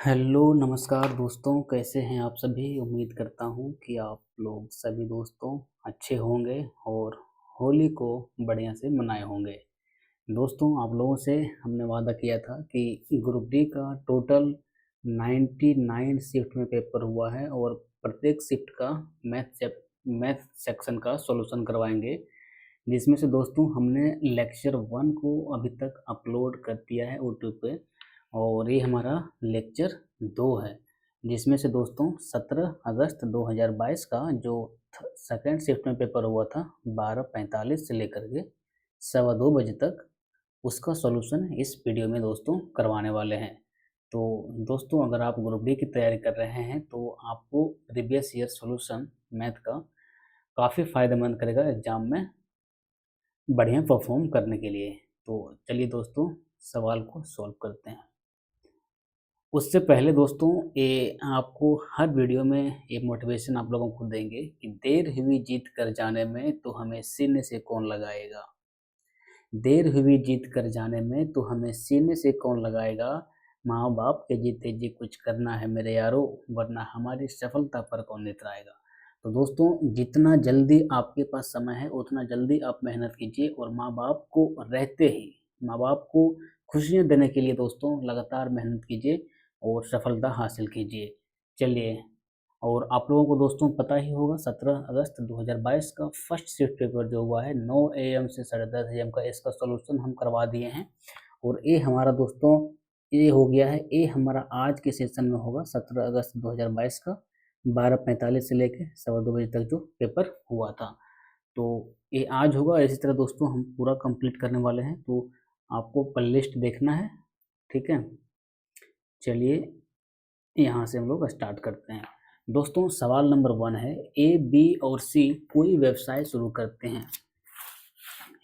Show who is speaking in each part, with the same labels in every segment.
Speaker 1: Hello नमस्कार दोस्तों, कैसे हैं आप सभी। उम्मीद करता हूँ कि आप लोग सभी दोस्तों अच्छे होंगे और होली को बढ़िया से मनाए होंगे। दोस्तों, आप लोगों से हमने वादा किया था कि ग्रुप डी का टोटल 99 शिफ्ट में पेपर हुआ है और प्रत्येक शिफ्ट का मैथ सेक्शन का सॉल्यूशन करवाएंगे, जिसमें से दोस्तों हमने लेक्चर 1 को अभी तक अपलोड कर दिया है यूट्यूब पे और ये हमारा लेक्चर 2 है, जिसमें से दोस्तों 17 अगस्त 2022 का जो सेकेंड शिफ्ट में पेपर हुआ था 12:45 से लेकर के 2:15 बजे तक, उसका सॉल्यूशन इस वीडियो में दोस्तों करवाने वाले हैं। तो दोस्तों, अगर आप ग्रुप डी की तैयारी कर रहे हैं तो आपको प्रीवियस ईयर सॉल्यूशन मैथ का काफ़ी फ़ायदेमंद करेगा एग्ज़ाम में बढ़िया परफॉर्म करने के लिए। तो चलिए दोस्तों, सवाल को सॉल्व करते हैं। उससे पहले दोस्तों, ये आपको हर वीडियो में ये मोटिवेशन आप लोगों को देंगे कि देर हुई जीत कर जाने में तो हमें सीने से कौन लगाएगा। देर हुई जीत कर जाने में तो हमें सीने से कौन लगाएगा। माँ बाप के जीते जी कुछ करना है मेरे यारो, वरना हमारी सफलता पर कौन इतराएगा। तो दोस्तों, जितना जल्दी आपके पास समय है उतना जल्दी आप मेहनत कीजिए और माँ बाप को रहते ही माँ बाप को खुशियाँ देने के लिए दोस्तों लगातार मेहनत कीजिए और सफलता हासिल कीजिए। चलिए, और आप लोगों को दोस्तों पता ही होगा 17 अगस्त 2022 का फर्स्ट शिफ्ट पेपर जो हुआ है 9 AM से 10:30 AM का, इसका सॉल्यूशन हम करवा दिए हैं। और ये हमारा दोस्तों ये हो गया है, ये हमारा आज के सेशन में होगा 17 अगस्त 2022 का 12:45 से लेकर 2:15 बजे तक जो पेपर हुआ था, तो ये आज होगा। इसी तरह दोस्तों हम पूरा कंप्लीट करने वाले हैं, तो आपको प्लेलिस्ट देखना है, ठीक है। चलिए, यहाँ से हम लोग स्टार्ट करते हैं। दोस्तों, सवाल नंबर 1 है, ए, बी और सी कोई व्यवसाय शुरू करते हैं।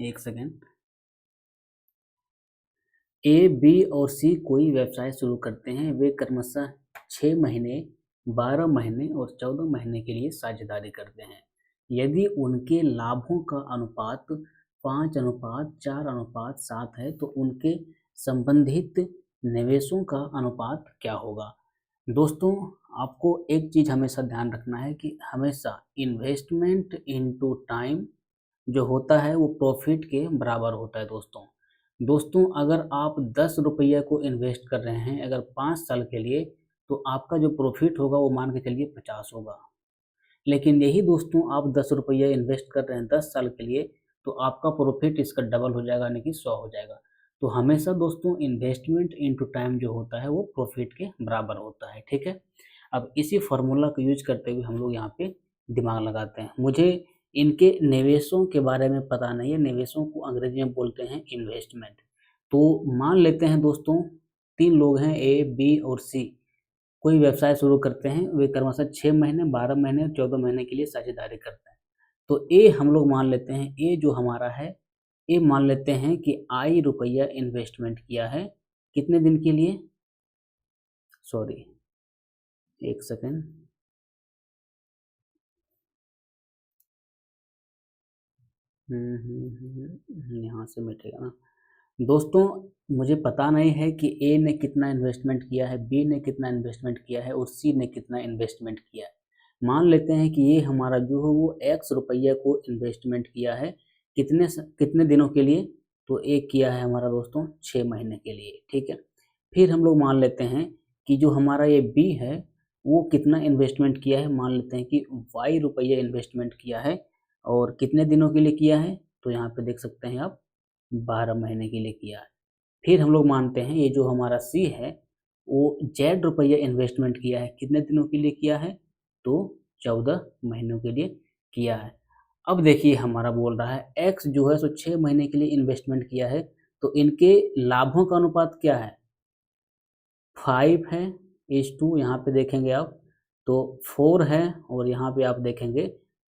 Speaker 1: एक सेकेंड। ए, बी और सी कोई व्यवसाय शुरू करते हैं। वे क्रमशः 6 महीने, 12 महीने और 14 महीने के लिए साझेदारी करते हैं। यदि उनके लाभों का अनुपात 5:4:7 है तो उनके संबंधित निवेशों का अनुपात क्या होगा। दोस्तों, आपको एक चीज़ हमेशा ध्यान रखना है कि हमेशा इन्वेस्टमेंट इनटू टाइम जो होता है वो प्रॉफिट के बराबर होता है। दोस्तों, अगर आप 10 रुपये को इन्वेस्ट कर रहे हैं अगर 5 साल के लिए, तो आपका जो प्रॉफिट होगा वो मान के चलिए 50 होगा। लेकिन यही दोस्तों आप 10 रुपये इन्वेस्ट कर रहे हैं 10 साल के लिए, तो आपका प्रॉफिट इसका डबल हो जाएगा, यानी कि 100 हो जाएगा। तो हमेशा दोस्तों इन्वेस्टमेंट इनटू टाइम जो होता है वो प्रॉफिट के बराबर होता है, ठीक है। अब इसी फार्मूला को यूज करते हुए हम लोग यहाँ पे दिमाग लगाते हैं। मुझे इनके निवेशों के बारे में पता नहीं है, निवेशों को अंग्रेजी में बोलते हैं इन्वेस्टमेंट। तो मान लेते हैं दोस्तों 3 लोग हैं, ए, बी और सी, कोई व्यवसाय शुरू करते हैं। वे क्रमशः 6 महीने, 12 महीने और 14 महीने के लिए साझेदारी करते हैं। तो ए हम लोग मान लेते हैं, ए जो हमारा है, ए मान लेते हैं कि आई रुपया इन्वेस्टमेंट किया है। कितने दिन के लिए, सॉरी एक सेकेंड, यहाँ से मिटेगा ना। दोस्तों, मुझे पता नहीं है कि ए ने कितना इन्वेस्टमेंट किया है, बी ने कितना इन्वेस्टमेंट किया है और सी ने कितना इन्वेस्टमेंट किया है। मान लेते हैं कि ये हमारा जो है वो x रुपये को इन्वेस्टमेंट किया है। कितने दिनों के लिए, तो एक किया है हमारा दोस्तों 6 महीने के लिए, ठीक है। फिर हम लोग मान लेते हैं कि जो हमारा ये बी है वो कितना इन्वेस्टमेंट किया है। मान लेते हैं कि y रुपये इन्वेस्टमेंट किया है और कितने दिनों के लिए किया है, तो यहाँ पे देख सकते हैं आप 12 महीने के लिए किया है। फिर हम लोग मानते हैं ये जो हमारा सी है वो जेड रुपये इन्वेस्टमेंट किया है। कितने दिनों के लिए किया है, तो 14 महीनों के लिए किया है। अब देखिए हमारा बोल रहा है एक्स जो है सो 6 महीने के लिए इन्वेस्टमेंट किया है, तो इनके लाभों का अनुपात क्या है, 5 है इस टू, यहाँ पे देखेंगे आप तो 4 है और यहाँ पे आप देखेंगे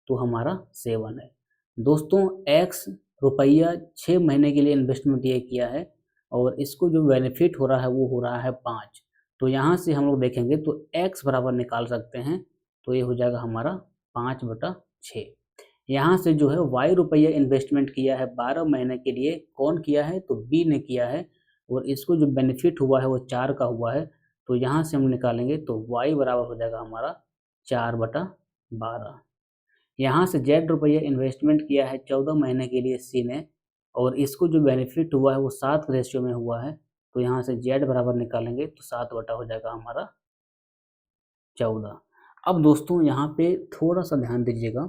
Speaker 1: तो हमारा 7 है। दोस्तों, एक्स रुपया 6 महीने के लिए इन्वेस्टमेंट ये किया है और इसको जो बेनिफिट हो रहा है वो हो रहा है 5। तो यहाँ से हम लोग देखेंगे तो x बराबर निकाल सकते हैं, तो ये हो जाएगा हमारा 5/6। यहाँ से जो है y रुपया इन्वेस्टमेंट किया है 12 महीने के लिए, कौन किया है, तो b ने किया है और इसको जो बेनिफिट हुआ है वो 4 का हुआ है, तो यहाँ से हम निकालेंगे तो y बराबर हो जाएगा हमारा 4/12। यहाँ से z रुपया इन्वेस्टमेंट किया है 14 महीने के लिए सी ने, और इसको जो बेनिफिट हुआ है वो 7 रेशियो में हुआ है, तो यहाँ से z बराबर निकालेंगे तो 7 बटा हो जाएगा हमारा 14। अब दोस्तों यहाँ पे थोड़ा सा ध्यान दीजिएगा।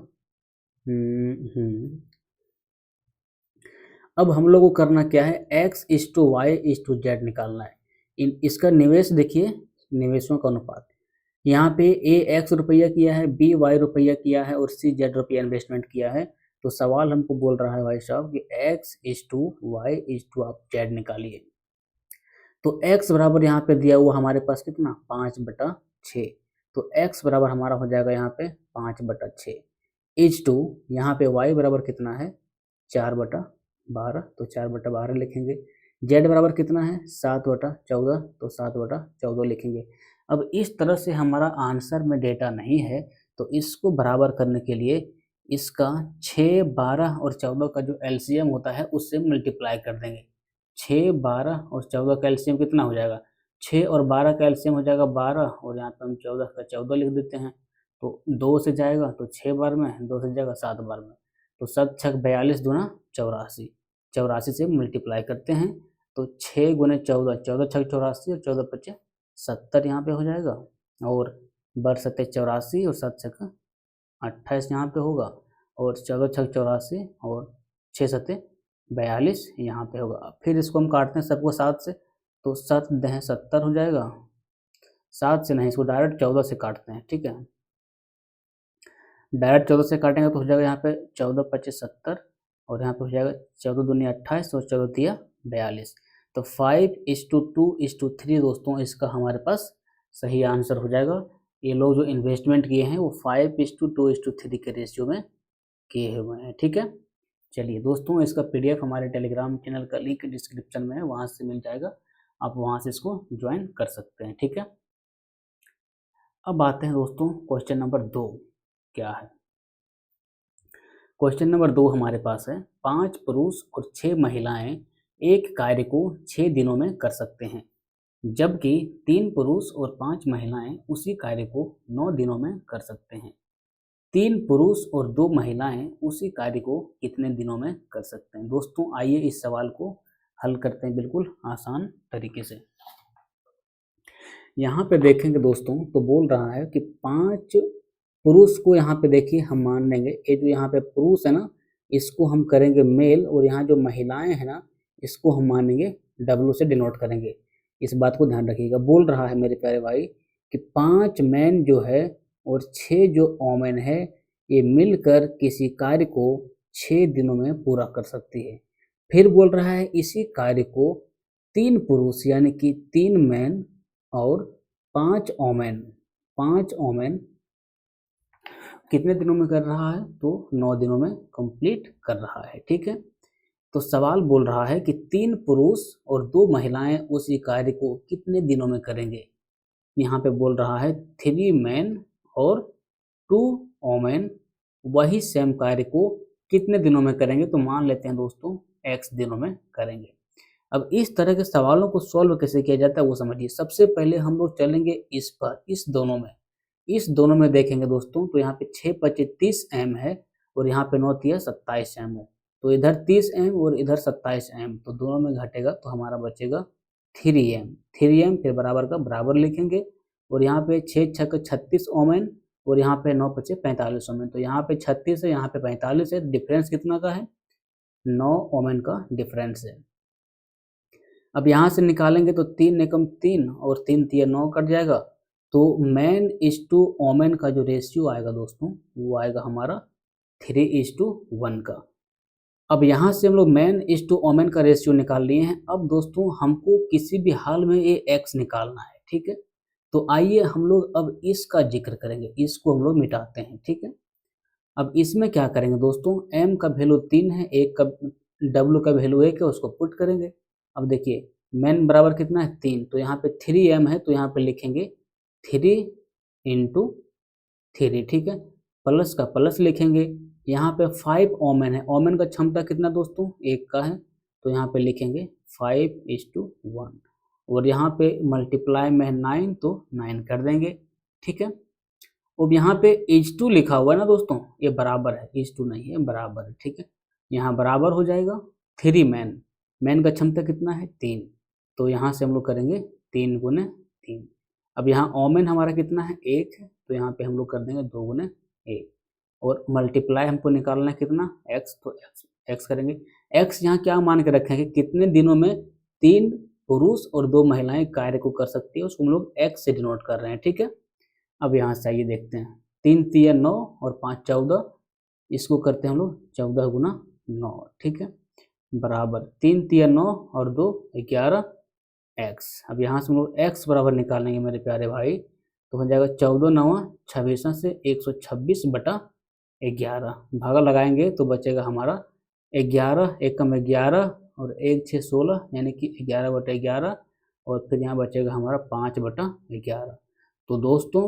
Speaker 1: अब हम लोग को करना क्या है, x/y/z निकालना है। इसका निवेश देखिए, निवेशों का अनुपात। यहाँ पे a x रुपया किया है, b y रुपया किया है और c z रुपया इन्वेस्टमेंट किया है। तो सवाल हमको बोल रहा है भाई साहब कि x/y/z निकालिए। तो x बराबर यहाँ पे दिया हुआ हमारे पास कितना, 5/6। तो x बराबर हमारा हो जाएगा यहाँ पे 5/6 इज यहाँ पे y बराबर कितना है, 4/12। तो 4/12 लिखेंगे। z बराबर कितना है, 7/14। तो 7/14 लिखेंगे। अब इस तरह से हमारा आंसर में डेटा नहीं है, तो इसको बराबर करने के लिए इसका 6, 12 और 14 का जो एलसीएम होता है उससे मल्टीप्लाई कर देंगे। 6, 12 और 14 का एलसीएम कितना हो जाएगा, 6 और 12 का एलसीएम हो जाएगा 12, और यहाँ पे हम 14 का 14 लिख देते हैं। तो 2 से जाएगा तो 6 बार में, 2 से जाएगा 7 बार में। तो 7 छक 42 दूना 84, 84 से मल्टीप्लाई करते हैं। तो 6 गुने 14, 14 छक 84 और 14 पचे 70 यहाँ पे हो जाएगा, और बर 7 84 और 7 छक 28 यहाँ पे होगा, और 14 छक 84 और 6 7 42 यहाँ पे होगा। फिर इसको हम काटते हैं सबको 7 से, तो 7 10 70 हो जाएगा। 7 से नहीं, इसको डायरेक्ट 14 से काटते हैं, ठीक है। डायरेक्ट 14 से काटेंगे तो हो जाएगा यहाँ पे 14 25 70, और यहाँ पे हो जाएगा 14 दूनी 28 और 14 तिया 42। तो 5:2:3 दोस्तों इसका हमारे पास सही आंसर हो जाएगा। ये लोग जो इन्वेस्टमेंट किए हैं वो 5:2:3 के रेशियो में किए हुए हैं, ठीक है। चलिए दोस्तों, इसका PDF हमारे टेलीग्राम चैनल का लिंक डिस्क्रिप्शन में है, वहाँ से मिल जाएगा, आप वहाँ से इसको ज्वाइन कर सकते हैं, ठीक है। अब आते हैं दोस्तों क्वेश्चन नंबर 2 क्या है। क्वेश्चन नंबर 2 हमारे पास है, 5 पुरुष और 6 महिलाएं एक कार्य को 6 दिनों में कर सकते हैं, जबकि 3 पुरुष और 5 महिलाएं उसी कार्य को 9 दिनों में कर सकते हैं। 3 पुरुष और 2 महिलाएं उसी कार्य को कितने दिनों में कर सकते हैं। दोस्तों आइए इस सवाल को हल करते हैं बिल्कुल आसान तरीके से। यहाँ पे देखेंगे दोस्तों तो बोल रहा है कि 5 पुरुष को यहाँ पे देखिए हम मान लेंगे, ये जो यहाँ पे पुरुष है ना इसको हम करेंगे मेल, और यहाँ जो महिलाएं हैं ना इसको हम मानेंगे W से डिनोट करेंगे। इस बात को ध्यान रखिएगा। बोल रहा है मेरे प्यारे भाई कि 5 मैन जो है और 6 जो वोमेन है ये मिलकर किसी कार्य को 6 दिनों में पूरा कर सकती है। फिर बोल रहा है इसी कार्य को 3 पुरुष यानी कि 3 मैन और 5 वोमेन कितने दिनों में कर रहा है, तो 9 दिनों में कंप्लीट कर रहा है, ठीक है। तो सवाल बोल रहा है कि 3 पुरुष और 2 महिलाएं उसी कार्य को कितने दिनों में करेंगे। यहाँ पे बोल रहा है 3 मैन और 2 वोमेन वही सेम कार्य को कितने दिनों में करेंगे, तो मान लेते हैं दोस्तों x दिनों में करेंगे। अब इस तरह के सवालों को सॉल्व कैसे किया जाता है वो समझिए। सबसे पहले हम लोग चलेंगे इस पर, इस दोनों में देखेंगे दोस्तों, तो यहाँ पे 6 25 30 m है और यहाँ पे 9 तिया 27 m है, तो इधर 30 m और इधर 27 m, तो दोनों में घटेगा तो हमारा बचेगा 3m फिर बराबर का बराबर लिखेंगे, और यहाँ पे 6 6 36 ओमेन और यहाँ पे 9 5 45 ओमेन, तो यहाँ पे 36 है यहाँ पे 45 है, डिफरेंस कितना का है, 9 ओमेन का डिफरेंस है। अब यहाँ से निकालेंगे तो 3 एकम 3 और 3 तिया 9 कट जाएगा, तो मैन इज टू वोमेन का जो रेशियो आएगा दोस्तों वो आएगा हमारा 3:1 का। अब यहाँ से हम लोग मैन इज टू वोमेन का रेशियो निकाल लिए हैं। अब दोस्तों हमको किसी भी हाल में ये x निकालना है, ठीक है। तो आइए हम लोग अब इसका जिक्र करेंगे, इसको हम लोग मिटाते हैं, ठीक है। अब इसमें क्या करेंगे दोस्तों, m का वैल्यू 3 है, एक का w का वैल्यू 1 है, उसको पुट करेंगे। अब देखिए मैन बराबर कितना है 3, तो यहाँ पे 3m है, तो यहाँ पे लिखेंगे 3 × 3, ठीक है, प्लस का प्लस लिखेंगे। यहाँ पे 5 ओमेन है, ओमेन का क्षमता कितना दोस्तों 1 का है, तो यहाँ पे लिखेंगे 5:1। और यहाँ पे मल्टीप्लाई में 9 तो 9 कर देंगे, ठीक है। अब यहाँ पे H2 लिखा हुआ है ना दोस्तों, ये बराबर है, H2 नहीं है, बराबर है, ठीक है। यहाँ बराबर हो जाएगा 3 मैन का क्षमता कितना है 3, तो यहाँ से हम लोग करेंगे 3 गुने 3। अब यहाँ ओमेन हमारा कितना है 1 है, तो यहाँ पे हम लोग कर देंगे 2 गुने 1, और मल्टीप्लाई हमको निकालना है कितना x, तो x करेंगे। x यहाँ क्या मान के रखेंगे, कितने दिनों में 3 पुरुष और 2 महिलाएं कार्य को कर सकती है, उसको हम लोग x से डिनोट कर रहे हैं, ठीक है। अब यहाँ से आइए देखते हैं, 3 तिया 9 और 5 14, इसको करते हैं हम लोग 14 गुना 9, ठीक है, बराबर 3 तिया 9 और 2 11 x। अब यहाँ से हम लोग x बराबर निकालेंगे मेरे प्यारे भाई, तो हो जाएगा 14 9 26 से 126 बटा 11, भागा लगाएंगे तो बचेगा हमारा 11, 1 कम 11 और 1 6 16, यानी कि 11 बटा 11, और फिर यहाँ बचेगा हमारा 5 बटा 11। तो दोस्तों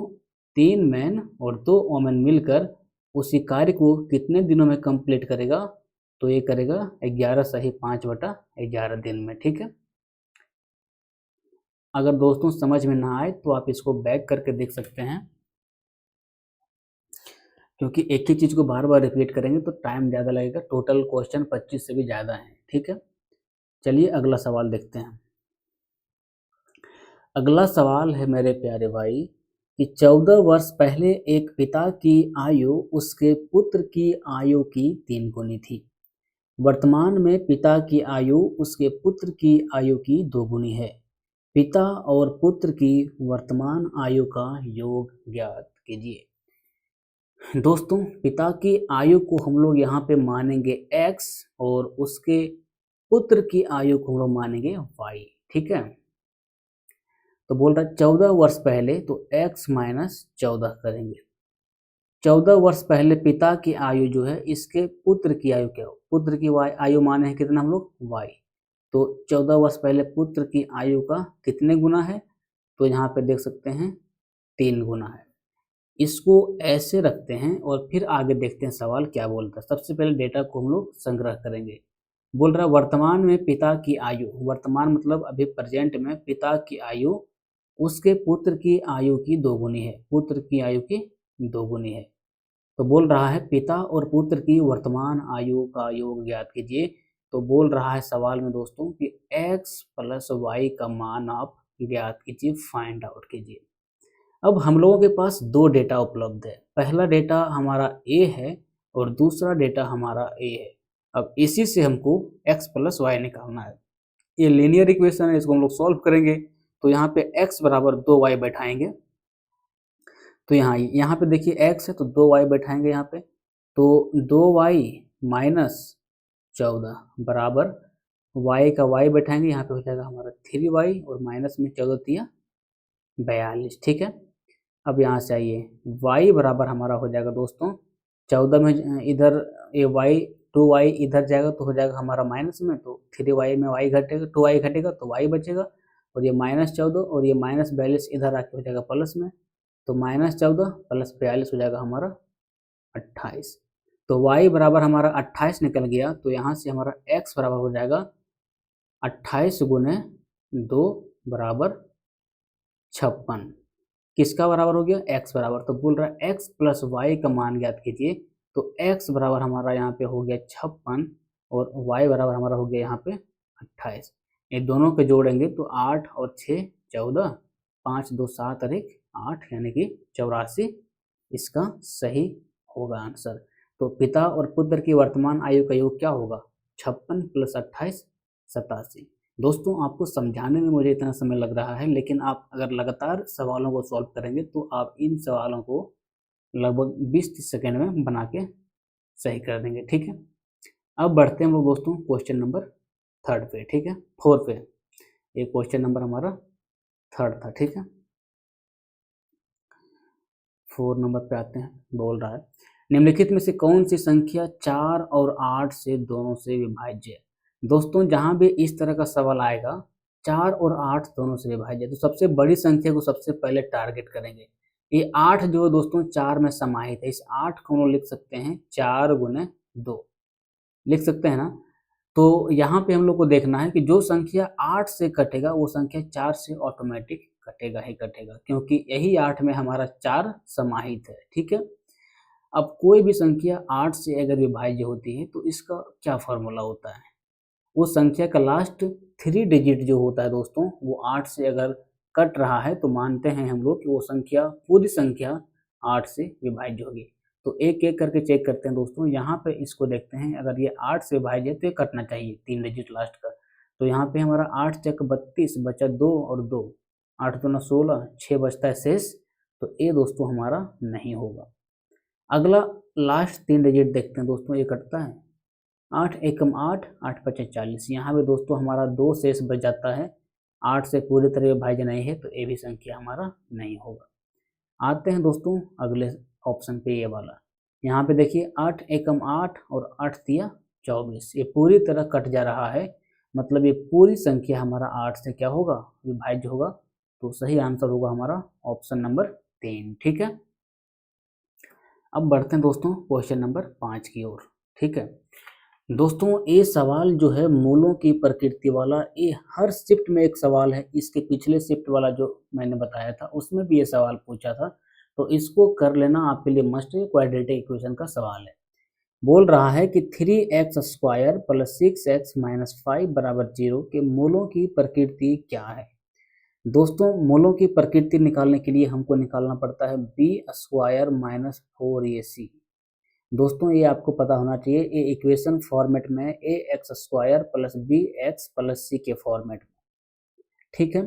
Speaker 1: 3 मैन और 2 वोमेन मिलकर उसी कार्य को कितने दिनों में कंप्लीट करेगा, तो ये करेगा 11 सही 5 बटा 11 दिन में, ठीक है। अगर दोस्तों समझ में ना आए तो आप इसको बैक करके देख सकते हैं, क्योंकि एक ही चीज़ को बार बार रिपीट करेंगे तो टाइम ज़्यादा लगेगा, टोटल क्वेश्चन 25 से भी ज़्यादा है, ठीक है। चलिए अगला सवाल देखते हैं। अगला सवाल है मेरे प्यारे भाई कि 14 वर्ष पहले एक पिता की आयु उसके पुत्र की आयु की 3 गुनी थी। वर्तमान में पिता की आयु उसके पुत्र की आयु की 2 गुनी है। पिता और पुत्र की वर्तमान आयु का योग ज्ञात कीजिए। दोस्तों पिता की आयु को हम लोग यहाँ पे मानेंगे x और उसके पुत्र की आयु को हम लोग मानेंगे y, ठीक है। तो बोल रहा है 14 वर्ष पहले, तो x माइनस 14 करेंगे। 14 वर्ष पहले पिता की आयु जो है, इसके पुत्र की आयु क्या हो, पुत्र की आयु माने हैं कितना हम लोग y, तो 14 वर्ष पहले पुत्र की आयु का कितने गुना है, तो यहाँ पे देख सकते हैं 3 गुना है। इसको ऐसे रखते हैं और फिर आगे देखते हैं सवाल क्या बोलता है। सबसे पहले डेटा को हम लोग संग्रह करेंगे। बोल रहा है वर्तमान में पिता की आयु, वर्तमान मतलब अभी प्रेजेंट में पिता की आयु उसके पुत्र की आयु की 2 गुनी है, पुत्र की आयु की 2 गुनी है। तो बोल रहा है पिता और पुत्र की वर्तमान आयु का योग ज्ञात कीजिए। तो बोल रहा है सवाल में दोस्तों कि x प्लस वाई का मान आप ज्ञात कीजिए, फाइंड आउट कीजिए। अब हम लोगों के पास 2 डेटा उपलब्ध है, पहला डेटा हमारा a है और दूसरा डेटा हमारा a है। अब इसी से हमको x प्लस वाई निकालना है। ये लीनियर इक्वेशन है, इसको हम लोग सॉल्व करेंगे। तो यहाँ पे x बराबर 2y बैठाएंगे, तो यहाँ पे देखिए x है तो 2y बैठाएंगे यहाँ पे, तो 2y माइनस 14 बराबर y का y बैठाएंगे, यहाँ पे हो जाएगा हमारा 3y और माइनस में 14 तिया 42, ठीक है। अब यहाँ से आइए y बराबर हमारा हो जाएगा दोस्तों 14 में इधर ये y 2y इधर जाएगा तो हो जाएगा हमारा माइनस में, तो 3y में y घटेगा, 2y घटेगा तो y बचेगा, और ये -14 और ये -42 इधर आके हो जाएगा प्लस में, तो -14 प्लस 42 हो जाएगा हमारा 28। तो y बराबर हमारा 28 निकल गया, तो यहाँ से हमारा x बराबर हो जाएगा 28 गुने 2 बराबर 56। किसका बराबर हो गया, x बराबर। तो बोल रहा है x प्लस वाई का मान ज्ञात कीजिए। तो x बराबर हमारा यहाँ पे हो गया 56 और y बराबर हमारा हो गया यहाँ पे 28। ये दोनों के जोड़ेंगे तो 8 और 6 14, 5 2 7 और 1 8, यानी कि 84 इसका सही होगा आंसर। तो पिता और पुत्र की वर्तमान आयु का योग क्या होगा, 56 प्लस 28 87। दोस्तों आपको समझाने में मुझे इतना समय लग रहा है, लेकिन आप अगर लगातार सवालों को सॉल्व करेंगे तो आप इन सवालों को लगभग 20-30 सेकेंड में बना के सही कर देंगे, ठीक है। अब बढ़ते हैं हम लोग दोस्तों क्वेश्चन नंबर 3 पे, ठीक है, 4 पे। ये क्वेश्चन नंबर हमारा 3 था, ठीक है। 4 नंबर पे आते हैं। बोल रहा है निम्नलिखित में से कौन सी संख्या 4 और 8 से दोनों से विभाज्य है। दोस्तों जहां भी इस तरह का सवाल आएगा 4 और 8 दोनों से विभाज्य, तो सबसे बड़ी संख्या को सबसे पहले टारगेट करेंगे। ये 8 जो है दोस्तों 4 में समाहित है, इस 8 को हम लोग लिख सकते हैं 4 गुने 2, लिख सकते हैं ना। तो यहाँ पे हम लोग को देखना है कि जो संख्या 8 से कटेगा वो संख्या 4 से ऑटोमेटिक कटेगा ही कटेगा, क्योंकि यही 8 में हमारा 4 समाहित है। ठीक है, अब कोई भी संख्या 8 से अगर विभाज्य होती है तो इसका क्या फॉर्मूला होता है, वो संख्या का लास्ट 3 डिजिट जो होता है दोस्तों, वो 8 से अगर कट रहा है तो मानते हैं हम लोग कि वो संख्या, पूरी संख्या 8 से विभाज्य होगी। तो एक एक करके चेक करते हैं दोस्तों। यहाँ पे इसको देखते हैं, अगर ये 8 से विभाज्य है तो ये कटना चाहिए 3 डिजिट लास्ट का। तो यहाँ पे हमारा 8 चक 32 बचा 2 और 2, 8 दूना 16, 6 बचता है शेष। तो ये दोस्तों हमारा नहीं होगा। अगला लास्ट 3 डिजिट देखते हैं दोस्तों, ये कटता है 8 एकम 8, 8 पचे 40। यहाँ पे दोस्तों हमारा 2 शेष बच जाता है, 8 से पूरी तरह विभाज्य नहीं है, तो ये भी संख्या हमारा नहीं होगा। आते हैं दोस्तों अगले ऑप्शन पे, ये वाला। यहाँ पे देखिए 8 एकम 8 और 8 तिया 24, ये पूरी तरह कट जा रहा है, मतलब ये पूरी संख्या हमारा 8 से क्या होगा, विभाज्य होगा। तो सही आंसर होगा हमारा ऑप्शन नंबर 3। ठीक है, अब बढ़ते हैं दोस्तों क्वेश्चन नंबर 5 की ओर। ठीक है दोस्तों, ये सवाल जो है मूलों की प्रकृति वाला, ये हर शिफ्ट में एक सवाल है। इसके पिछले शिफ्ट वाला जो मैंने बताया था उसमें भी ये सवाल पूछा था, तो इसको कर लेना आपके लिए मस्ट है। क्वाड्रेटिक इक्वेशन का सवाल है। बोल रहा है कि 3x² + 6x - 5 = 0 के मूलों की प्रकृति क्या है। दोस्तों मूलों की प्रकृति निकालने के लिए हमको निकालना पड़ता है b² - 4ac। दोस्तों ये आपको पता होना चाहिए, ये इक्वेशन फॉर्मेट में ax² + bx + c के फॉर्मेट में। ठीक है,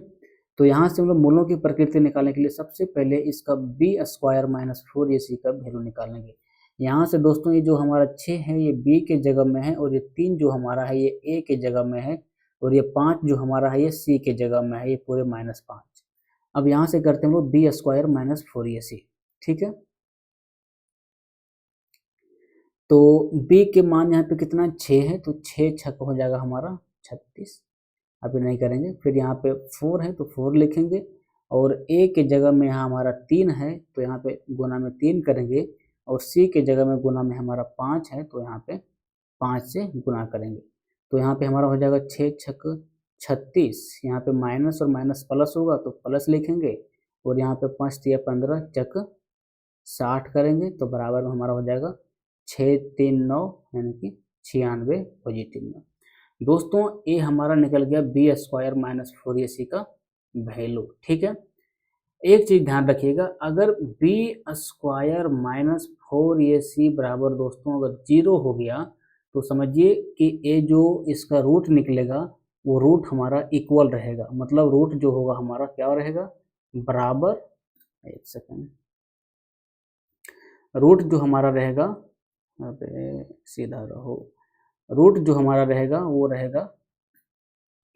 Speaker 1: तो यहाँ से हम लोग मूलों की प्रकृति निकालने के लिए सबसे पहले इसका b² - 4ac का वैल्यू निकालेंगे। यहाँ से दोस्तों ये जो हमारा 6 है ये b के जगह में है, और ये 3 जो हमारा है ये a के जगह में है, और ये 5 जो हमारा है ये c के जगह में है, ये पूरे -5। अब यहाँ से करते हैं हम लोग b² - 4ac। ठीक है, तो b के मान यहाँ पे कितना 6 है, तो 6 छक हो जाएगा हमारा 36। अभी नहीं करेंगे। फिर यहाँ पे 4 है तो 4 लिखेंगे, और a के जगह में यहाँ हमारा 3 है तो यहाँ पे गुना में 3 करेंगे, और c के जगह में गुना में हमारा 5 है तो यहाँ पे 5 से गुना करेंगे। तो यहाँ पे हमारा हो जाएगा 6 छक 36। यहाँ पे माइनस और माइनस प्लस होगा तो प्लस लिखेंगे, और यहाँ पे 5 तिया 15 चक 60 करेंगे, तो बराबर में हमारा हो जाएगा 639 यानी कि 96 पॉजिटिव में। दोस्तों ये हमारा निकल गया b² - 4ac का वैल्यू। ठीक है, एक चीज ध्यान रखिएगा, अगर b² - 4ac बराबर दोस्तों अगर 0 हो गया तो समझिए कि ये जो इसका रूट निकलेगा वो रूट हमारा इक्वल रहेगा, मतलब रूट जो होगा हमारा क्या रहेगा, बराबर। एक सेकेंड, रूट जो हमारा रहेगा, अरे सीधा रहो, रूट जो हमारा रहेगा वो रहेगा,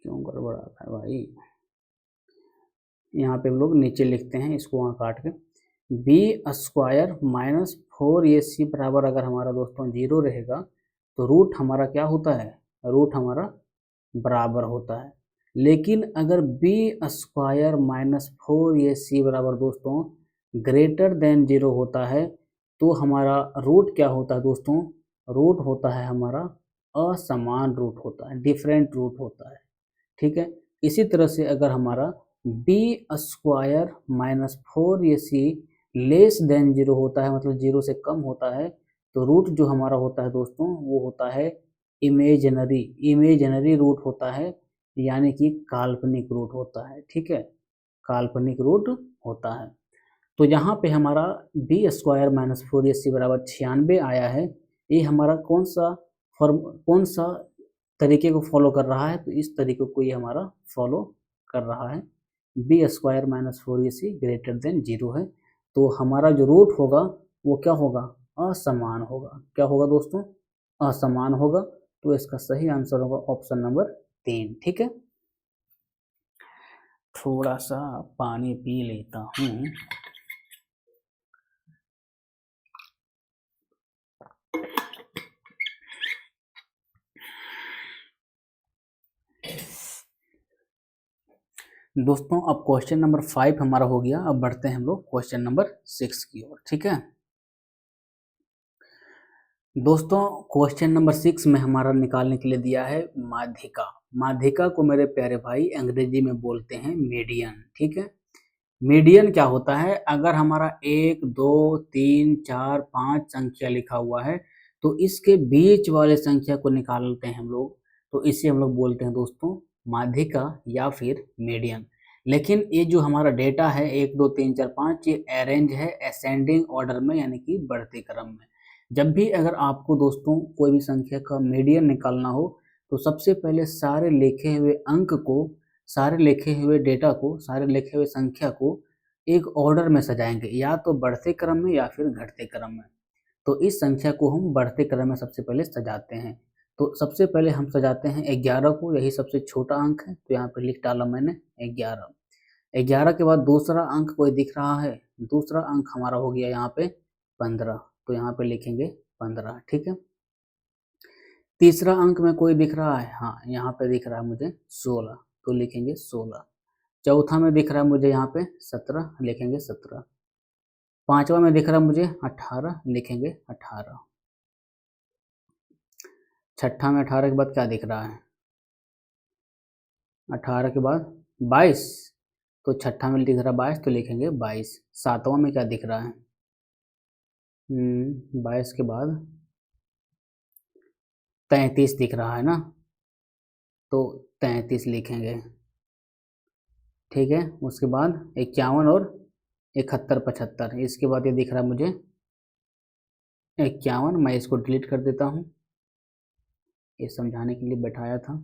Speaker 1: क्यों गड़बड़ आता है भाई, यहाँ पे हम लोग नीचे लिखते हैं इसको वहाँ काट के, b² - 4ac बराबर अगर हमारा दोस्तों 0 रहेगा तो रूट हमारा क्या होता है, रूट हमारा बराबर होता है। लेकिन अगर b² - 4ac बराबर दोस्तों ग्रेटर देन 0 होता है तो हमारा रूट क्या होता है दोस्तों, रूट होता है हमारा असमान रूट होता है, डिफरेंट रूट होता है। ठीक है, इसी तरह से अगर हमारा b² - 4ac लेस देन 0 होता है, मतलब 0 से कम होता है, तो रूट जो हमारा होता है दोस्तों वो होता है इमेजिनरी रूट होता है, यानी कि काल्पनिक रूट होता है। ठीक है, काल्पनिक रूट होता है। तो यहाँ पे हमारा b² - 4ac बराबर 96 आया है। ये हमारा कौन सा तरीके को फॉलो कर रहा है, तो इस तरीके को ये हमारा फॉलो कर रहा है। b² - 4ac ग्रेटर देन 0 है, तो हमारा जो रूट होगा वो क्या होगा, असमान होगा। क्या होगा दोस्तों, असमान होगा। तो इसका सही आंसर होगा ऑप्शन नंबर 3। ठीक है, थोड़ा सा पानी पी लेता हूँ। दोस्तों अब क्वेश्चन नंबर 5 हमारा हो गया। अब बढ़ते हैं हम लोग क्वेश्चन नंबर 6 की ओर। ठीक है, दोस्तों क्वेश्चन नंबर 6 में हमारा निकालने के लिए दिया है माध्यिका। माध्यिका को मेरे प्यारे भाई अंग्रेजी में बोलते हैं मीडियन। ठीक है, मीडियन क्या होता है? अगर हमारा 1 2 3 4 5 संख्या लिखा हुआ है तो इसके बीच वाले संख्या को निकालते हैं हम लोग, तो इसे हम लोग बोलते हैं दोस्तों माध्यिका या फिर मीडियन। लेकिन ये जो हमारा डेटा है 1 2 3 4 5, ये अरेंज है असेंडिंग ऑर्डर में, यानी कि बढ़ते क्रम में। जब भी अगर आपको दोस्तों कोई भी संख्या का मीडियन निकालना हो तो सबसे पहले सारे लिखे हुए अंक को, सारे लिखे हुए डेटा को, सारे लिखे हुए संख्या को एक ऑर्डर में सजाएंगे, या तो बढ़ते क्रम में या फिर घटते क्रम में। तो इस संख्या को हम बढ़ते क्रम में सबसे पहले सजाते हैं। तो सबसे पहले हम सजाते हैं 11 को, यही सबसे छोटा अंक है तो यहाँ पे लिख डाला मैंने 11। 11 के बाद दूसरा अंक कोई दिख रहा है, दूसरा अंक हमारा हो गया यहाँ पे 15, तो यहाँ पे लिखेंगे 15। ठीक है, तीसरा अंक में कोई दिख रहा है, हाँ यहाँ पे दिख रहा है मुझे 16, तो लिखेंगे 16। चौथा में दिख रहा है मुझे यहाँ पे 17, लिखेंगे 17। पांचवा में दिख रहा है मुझे 18, लिखेंगे 18। छठा में 18 के बाद क्या दिख रहा है? 18 के बाद 22, तो छठा में दिख रहा है 22, तो लिखेंगे 22। सातवां में क्या दिख रहा है? 22 के बाद 33 दिख रहा है ना, तो 33 लिखेंगे। ठीक है, उसके बाद 51 और 71 75, इसके बाद ये दिख रहा है मुझे 51। मैं इसको डिलीट कर देता हूँ, ये समझाने के लिए बैठाया था।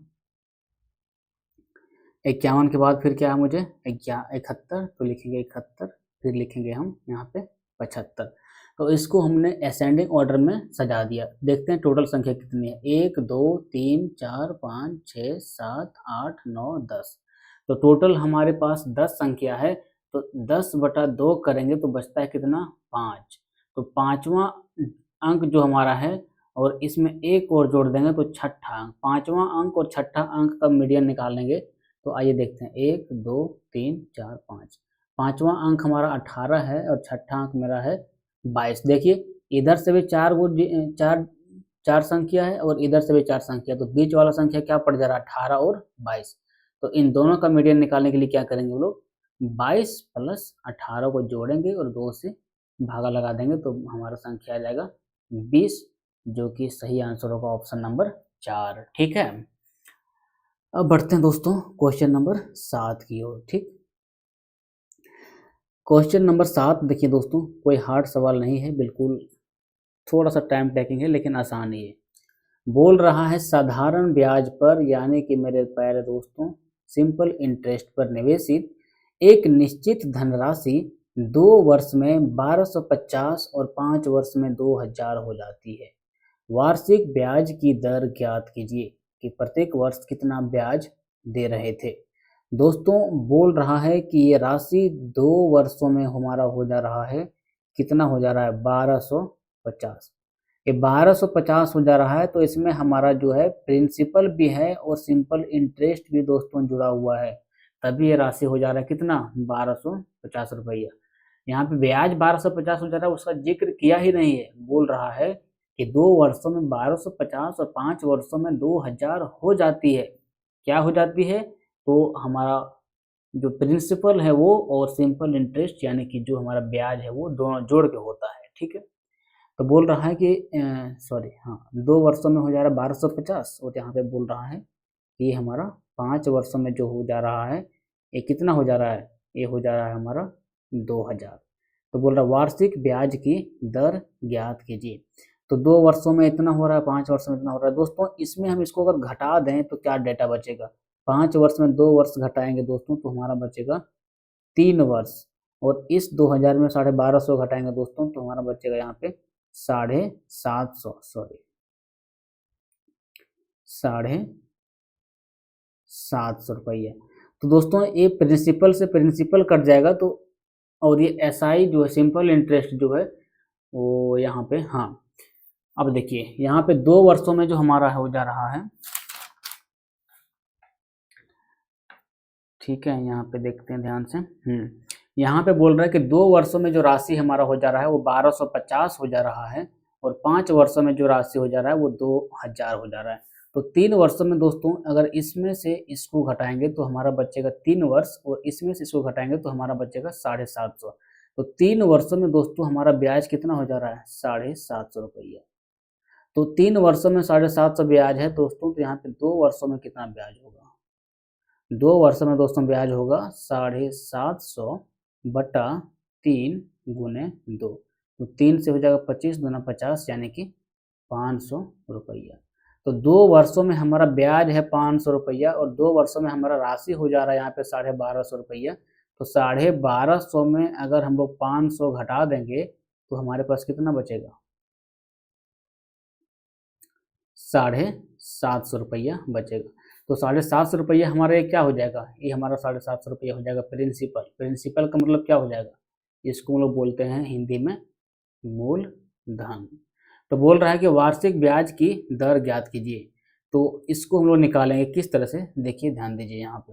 Speaker 1: 51 के बाद फिर क्या है मुझे 71, तो लिखेंगे 71, फिर लिखेंगे हम यहाँ पे 75। तो इसको हमने असेंडिंग ऑर्डर में सजा दिया। देखते हैं टोटल संख्या कितनी है, 1 2 3 4 5 6 7 8 9 10। तो टोटल हमारे पास 10 संख्या है, तो 10/2 करेंगे तो बचता है कितना? 5। तो पांचवा अंक जो हमारा है और इसमें एक और जोड़ देंगे तो छठा अंक, पांचवा अंक और छठा अंक का मीडियन निकालेंगे। तो आइए देखते हैं, 1 2 3 4 5, पांचवा अंक हमारा 18 है और छठा अंक मेरा है 22। देखिए इधर से भी चार संख्या है और इधर से भी 4 संख्या, तो बीच वाला संख्या क्या पड़ जा रहा है? 18 और 22। तो इन दोनों का मीडियन निकालने के लिए क्या करेंगे हम लोग? 22 + 18 को जोड़ेंगे और 2 से भागा लगा देंगे, तो हमारा संख्या आ जाएगा 20, जो कि सही आंसर होगा ऑप्शन नंबर 4। ठीक है, अब बढ़ते हैं दोस्तों क्वेश्चन नंबर 7 की ओर। ठीक, क्वेश्चन नंबर 7 देखिए दोस्तों, कोई हार्ड सवाल नहीं है, बिल्कुल थोड़ा सा टाइम टेकिंग है लेकिन आसान ही है। बोल रहा है साधारण ब्याज पर, यानी कि मेरे प्यारे दोस्तों सिंपल इंटरेस्ट पर निवेशित एक निश्चित धनराशि 2 वर्ष में 1250 और 5 वर्ष में 2000 हो जाती है। वार्षिक ब्याज की दर ज्ञात कीजिए कि प्रत्येक वर्ष कितना ब्याज दे रहे थे। दोस्तों बोल रहा है कि ये राशि 2 वर्षों में हमारा हो जा रहा है, कितना हो जा रहा है? 1250। ये 1250 हो जा रहा है, तो इसमें हमारा जो है प्रिंसिपल भी है और सिंपल इंटरेस्ट भी दोस्तों जुड़ा हुआ है, तभी ये राशि हो जा रहा है कितना? 1250 रुपया। यहाँ पे ब्याज 1250 हो जा रहा है, उसका जिक्र किया ही नहीं है। बोल रहा है कि 2 वर्षों में 1250 और 5 वर्षों में 2000 हो जाती है। क्या हो जाती है? तो हमारा जो प्रिंसिपल है वो और सिंपल इंटरेस्ट यानी कि जो हमारा ब्याज है वो दोनों जोड़ के होता है। ठीक है, तो बोल रहा है कि सॉरी हाँ 2 वर्षों में हो जा रहा है 1250, और यहाँ पे बोल रहा है कि ये हमारा 5 वर्षों में जो हो जा रहा है ये कितना हो जा रहा है? ये हो जा रहा है हमारा 2000। तो बोल रहा है वार्षिक ब्याज की दर ज्ञात कीजिए। तो 2 वर्षों में इतना हो रहा है, 5 वर्षों में इतना हो रहा है। दोस्तों इसमें हम इसको अगर घटा दें तो क्या डेटा बचेगा? 5 वर्ष में 2 वर्ष घटाएंगे दोस्तों तो हमारा बचेगा 3 वर्ष, और इस 2000 में 1250 घटाएंगे दोस्तों तो हमारा बचेगा यहाँ पे 750, सॉरी 750 रुपया। तो दोस्तों ये प्रिंसिपल से प्रिंसिपल कट जाएगा, तो और ये एसआई जो है सिंपल इंटरेस्ट जो है वो यहाँ पे, हाँ अब देखिए यहाँ पे 2 वर्षों में जो हमारा हो जा रहा है, ठीक है यहाँ पे देखते हैं ध्यान से। यहाँ पे बोल रहा है कि 2 वर्षों में जो राशि हमारा हो जा रहा है वो 1250 हो जा रहा है, और 5 वर्षों में जो राशि हो जा रहा है वो 2000 हो जा रहा है। तो 3 वर्षों में दोस्तों अगर इसमें से इसको घटाएंगे तो हमारा बचेगा 3 वर्ष, और इसमें से इसको घटाएंगे तो हमारा बचेगा 750। तो 3 वर्षों में दोस्तों हमारा ब्याज कितना हो जा रहा है, 750 रुपया। तो 3 वर्षों में 750 ब्याज है दोस्तों, तो यहाँ पे 2 वर्षों में कितना ब्याज होगा, 2 वर्षों में दोस्तों ब्याज होगा 750 बटा 3 गुने 2। तो 3 से हो जाएगा 25 दूना 50 यानी कि 500 रुपया। तो 2 वर्षों में हमारा ब्याज है 500 रुपया, और 2 वर्षों में हमारा राशि हो जा रहा है यहाँ पे 1250 रुपया। तो 1250 में अगर हम लोग 500 घटा देंगे तो हमारे पास कितना बचेगा, 750 रुपया बचेगा। तो 750 रुपया हमारे क्या हो जाएगा, ये हमारा 750 रुपया हो जाएगा प्रिंसिपल। प्रिंसिपल का मतलब क्या हो जाएगा, इसको हम लोग बोलते हैं हिंदी में मूलधन। तो बोल रहा है कि वार्षिक ब्याज की दर ज्ञात कीजिए। तो इसको हम लोग निकालेंगे किस तरह से, देखिए ध्यान दीजिए। यहाँ पे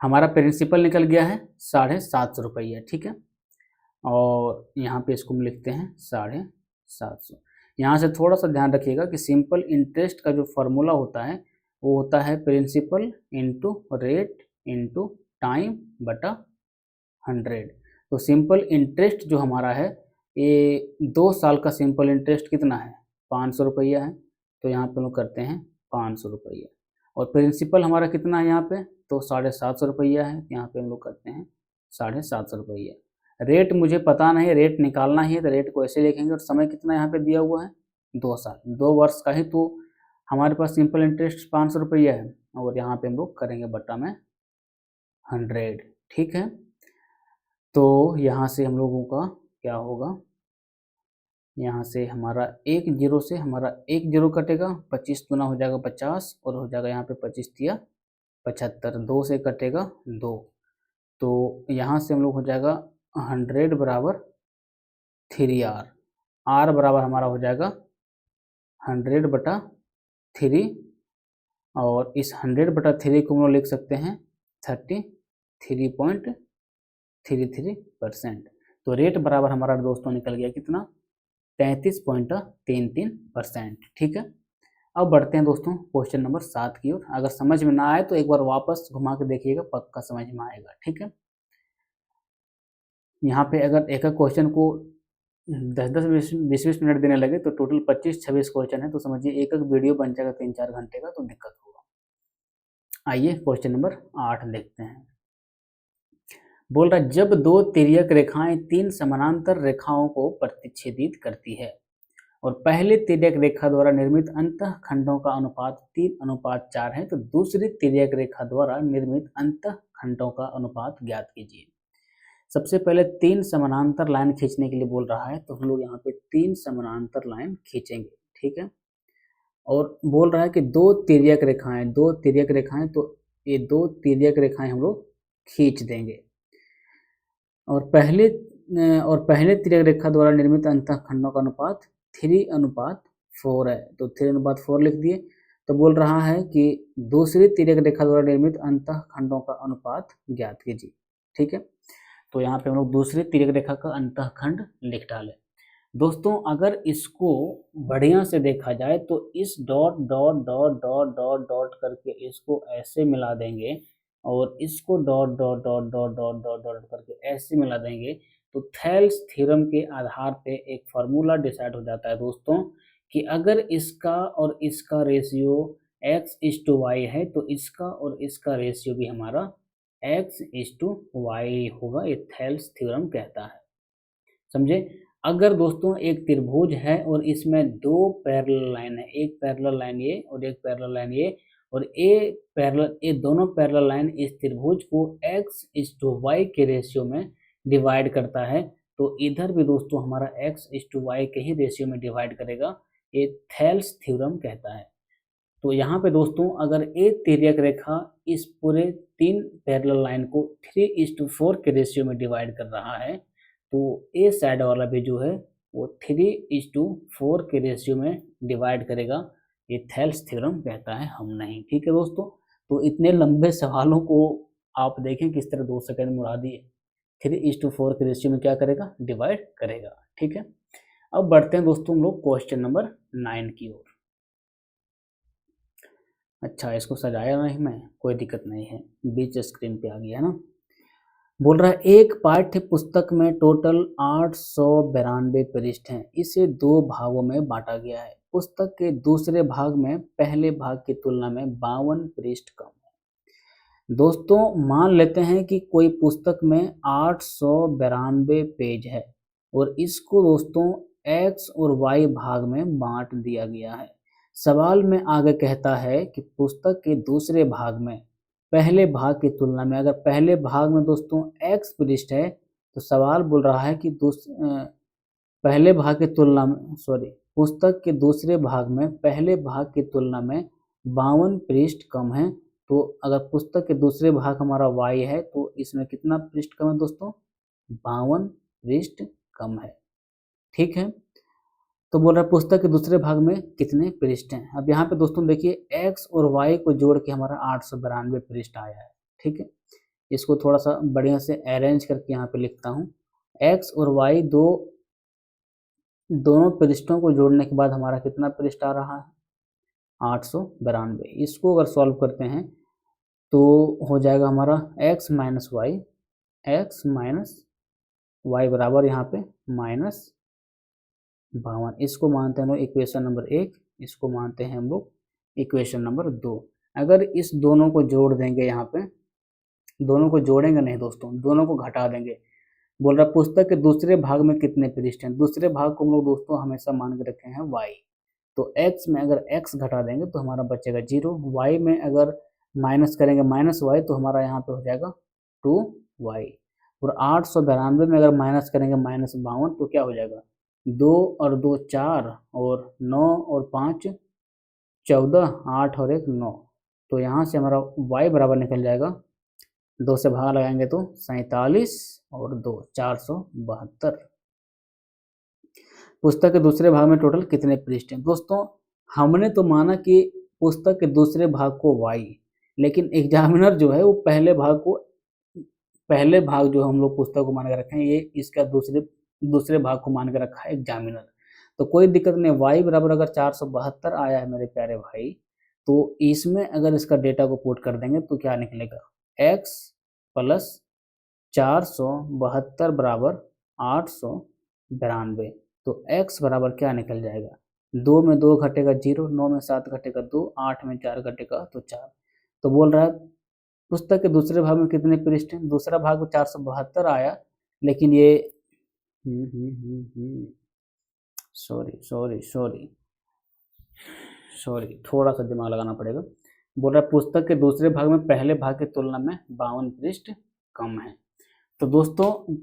Speaker 1: हमारा प्रिंसिपल निकल गया है 750 रुपया, ठीक है, और यहाँ पे इसको हम लिखते हैं 750। यहाँ से थोड़ा सा ध्यान रखिएगा कि सिंपल इंटरेस्ट का जो फॉर्मूला होता है वो होता है principal into rate into time बटा 100। तो सिंपल इंटरेस्ट जो हमारा है ये 2 साल का सिंपल इंटरेस्ट कितना है, 500 रुपया है। तो यहाँ पे हम लोग करते हैं 500 रुपया, और प्रिंसिपल हमारा कितना है यहाँ पे, तो 750 रुपया है। यहाँ पे हम लोग करते हैं 750 रुपया। रेट मुझे पता नहीं, रेट निकालना ही है तो रेट को ऐसे लिखेंगे, और समय कितना यहाँ पे दिया हुआ है 2 साल, 2 वर्ष का ही। तो हमारे पास सिंपल इंटरेस्ट 500 रुपया है, और यहाँ पे हम लोग करेंगे बटा में 100, ठीक है। तो यहाँ से हम लोगों का क्या होगा, यहाँ से हमारा 1 जीरो से हमारा 1 जीरो कटेगा, 25 गुना हो जाएगा 50, और हो जाएगा यहाँ पे 25 तिया 75, 2 से कटेगा 2। तो यहाँ से हम लोग हो जाएगा 100 बराबर 3R, R बराबर हमारा हो जाएगा 100 बटा 3, और इस 100 बटा 3 को हम लोग लिख सकते हैं 33.33%। तो रेट बराबर हमारा दोस्तों निकल गया कितना, 33.33%, ठीक है। अब बढ़ते हैं दोस्तों क्वेश्चन नंबर 7 की ओर। अगर समझ में ना आए तो एक बार वापस घुमा के देखिएगा, पक्का समझ में आएगा, ठीक है। यहाँ पे अगर एक क्वेश्चन को 10-10, 20-20 मिनट देने लगे तो टोटल 25-26 क्वेश्चन है, तो समझिए एक वीडियो बन जाएगा 3-4 घंटे का, तो दिक्कत होगा। आइए क्वेश्चन नंबर 8 देखते हैं। बोल रहा है जब 2 तिर्यक रेखाएं 3 समानांतर रेखाओं को प्रतिच्छेदित करती है और पहले तिर्यक रेखा द्वारा निर्मित अंतःखंडों का अनुपात 3:4 है, तो दूसरी तिर्यक रेखा द्वारा निर्मित अंतःखंडों का अनुपात ज्ञात कीजिए। सबसे पहले 3 समानांतर लाइन खींचने के लिए बोल रहा है, तो हम लोग यहाँ पे 3 समानांतर लाइन खींचेंगे, ठीक है। और बोल रहा है कि 2 तिर्यक रेखाएं, 2 तिर्यक रेखाएं, तो ये 2 तिर्यक रेखाएं हम लोग खींच देंगे, और पहले तिर्यक रेखा द्वारा निर्मित अंतःखंडों का अनुपात 3:4 है, तो 3:4 लिख दिए। तो बोल रहा है कि दूसरी तिर्यक रेखा द्वारा निर्मित अंतःखंडों का अनुपात ज्ञात कीजिए, ठीक है। तो यहाँ पे हम लोग दूसरी तिर्यक रेखा का अंतःखंड लिख डालें। दोस्तों अगर इसको बढ़िया से देखा जाए तो इस dot dot dot dot dot dot करके इसको ऐसे मिला देंगे, और इसको dot dot dot dot dot dot dot करके ऐसे मिला देंगे, तो थेल्स थ्योरम के आधार पे एक फार्मूला डिसाइड हो जाता है दोस्तों कि अगर इसका और इसका रेशियो x:y है तो इसका और इसका रेशियो भी हमारा x:y होगा। ये थेल्स थ्योरम कहता है, समझे। अगर दोस्तों एक त्रिभुज है और इसमें 2 पैरेलल लाइन है, एक पैरेलल लाइन ये और एक पैरेलल लाइन ये, और ये दोनों पैरेलल लाइन इस त्रिभुज को x:y के रेशियो में डिवाइड करता है, तो इधर भी दोस्तों हमारा x:y के ही रेशियो में डिवाइड करेगा। ये थेल्स थ्योरम कहता है। तो यहाँ पे दोस्तों अगर एक तिर्यक रेखा इस पूरे 3 पैरेलल लाइन को 3:4 के रेशियो में डिवाइड कर रहा है, तो ए साइड वाला भी जो है वो 3:4 के रेशियो में डिवाइड करेगा। ये थेल्स थ्योरम कहता है, हम नहीं, ठीक है दोस्तों। तो इतने लंबे सवालों को आप देखें किस तरह 2 सेकंड में उड़ा दिए। 3:4 के रेशियो में क्या करेगा, डिवाइड करेगा, ठीक है। अब बढ़ते हैं दोस्तों हम लोग क्वेश्चन नंबर 9 की ओर। अच्छा, इसको सजाया नहीं मैं, कोई दिक्कत नहीं है, बीच स्क्रीन पे आ गया है ना। बोल रहा है एक पाठ्य पुस्तक में टोटल 892 पृष्ठ हैं, इसे 2 भागों में बांटा गया है। पुस्तक के दूसरे भाग में पहले भाग की तुलना में 52 पृष्ठ कम है। दोस्तों मान लेते हैं कि कोई पुस्तक में 892 पेज है और इसको दोस्तों एक्स और वाई भाग में बांट दिया गया है। सवाल में आगे कहता है कि पुस्तक के दूसरे भाग में पहले भाग की तुलना में, अगर पहले भाग में दोस्तों एक्स पृष्ठ है तो सवाल बोल रहा है कि पहले भाग की तुलना में पुस्तक के दूसरे भाग में पहले भाग की तुलना में 52 पृष्ठ कम है। तो अगर पुस्तक के दूसरे भाग हमारा वाई है तो इसमें कितना पृष्ठ कम है दोस्तों? 52 पृष्ठ कम है। ठीक है, तो बोल रहा है पुस्तक के दूसरे भाग में कितने पृष्ठ हैं। अब यहाँ पे दोस्तों देखिए एक्स और वाई को जोड़ के हमारा 892 पृष्ठ आया है। ठीक है, इसको थोड़ा सा बढ़िया से अरेंज करके यहाँ पे लिखता हूँ। एक्स और वाई दोनों पृष्ठों को जोड़ने के बाद हमारा कितना पृष्ठ आ रहा है? 892। इसको अगर सॉल्व करते हैं तो हो जाएगा हमारा x माइनस वाई बराबर यहाँ पे -52। इसको मानते हैं हम लोग इक्वेशन नंबर 1, इसको मानते हैं हम लोग इक्वेशन नंबर 2। अगर इस दोनों को जोड़ देंगे, यहाँ पे दोनों को जोड़ेंगे नहीं दोस्तों, दोनों को घटा देंगे। बोल रहा पुस्तक के दूसरे भाग में कितने पृष्ठ हैं। दूसरे भाग को हम लोग दोस्तों हमेशा मान के रखे हैं y। तो x में अगर x घटा देंगे तो हमारा बचेगा 0, y में अगर माइनस करेंगे -y तो हमारा यहाँ पे हो जाएगा 2y, और 892 में अगर माइनस करेंगे -52 तो क्या हो जाएगा? 2 और 2 4, और 9 और 5 14, 8 और 1 9। तो यहाँ से हमारा y बराबर निकल जाएगा, 2 से भाग लगाएंगे तो 47 और 2 472। पुस्तक के दूसरे भाग में टोटल कितने पृष्ठ हैं। दोस्तों हमने तो माना कि पुस्तक के दूसरे भाग को y, लेकिन एग्जामिनर जो है वो पहले भाग जो हम लोग पुस्तक को मान के रखे हैं, ये इसका दूसरे भाग को मान के रखा है एग्जामिनर। तो कोई दिक्कत नहीं, y बराबर अगर 472 आया है मेरे प्यारे भाई, तो इसमें अगर इसका डेटा को पुट कर देंगे तो क्या निकलेगा? x प्लस 472 बराबर 892। तो x बराबर क्या निकल जाएगा? 2 में 2 घटेगा 0, 9 में 7 घटेगा 2, 8 में 4 घटेगा तो 4। तो बोल रहा है पुस्तक के दूसरे भाग में कितने पृष्ठ हैं। दूसरा भाग 472 आया, लेकिन ये सॉरी थोड़ा सा दिमाग लगाना पड़ेगा। बोल रहा है पुस्तक के दूसरे भाग में पहले भाग की तुलना में 52 पृष्ठ कम है। तो दोस्तों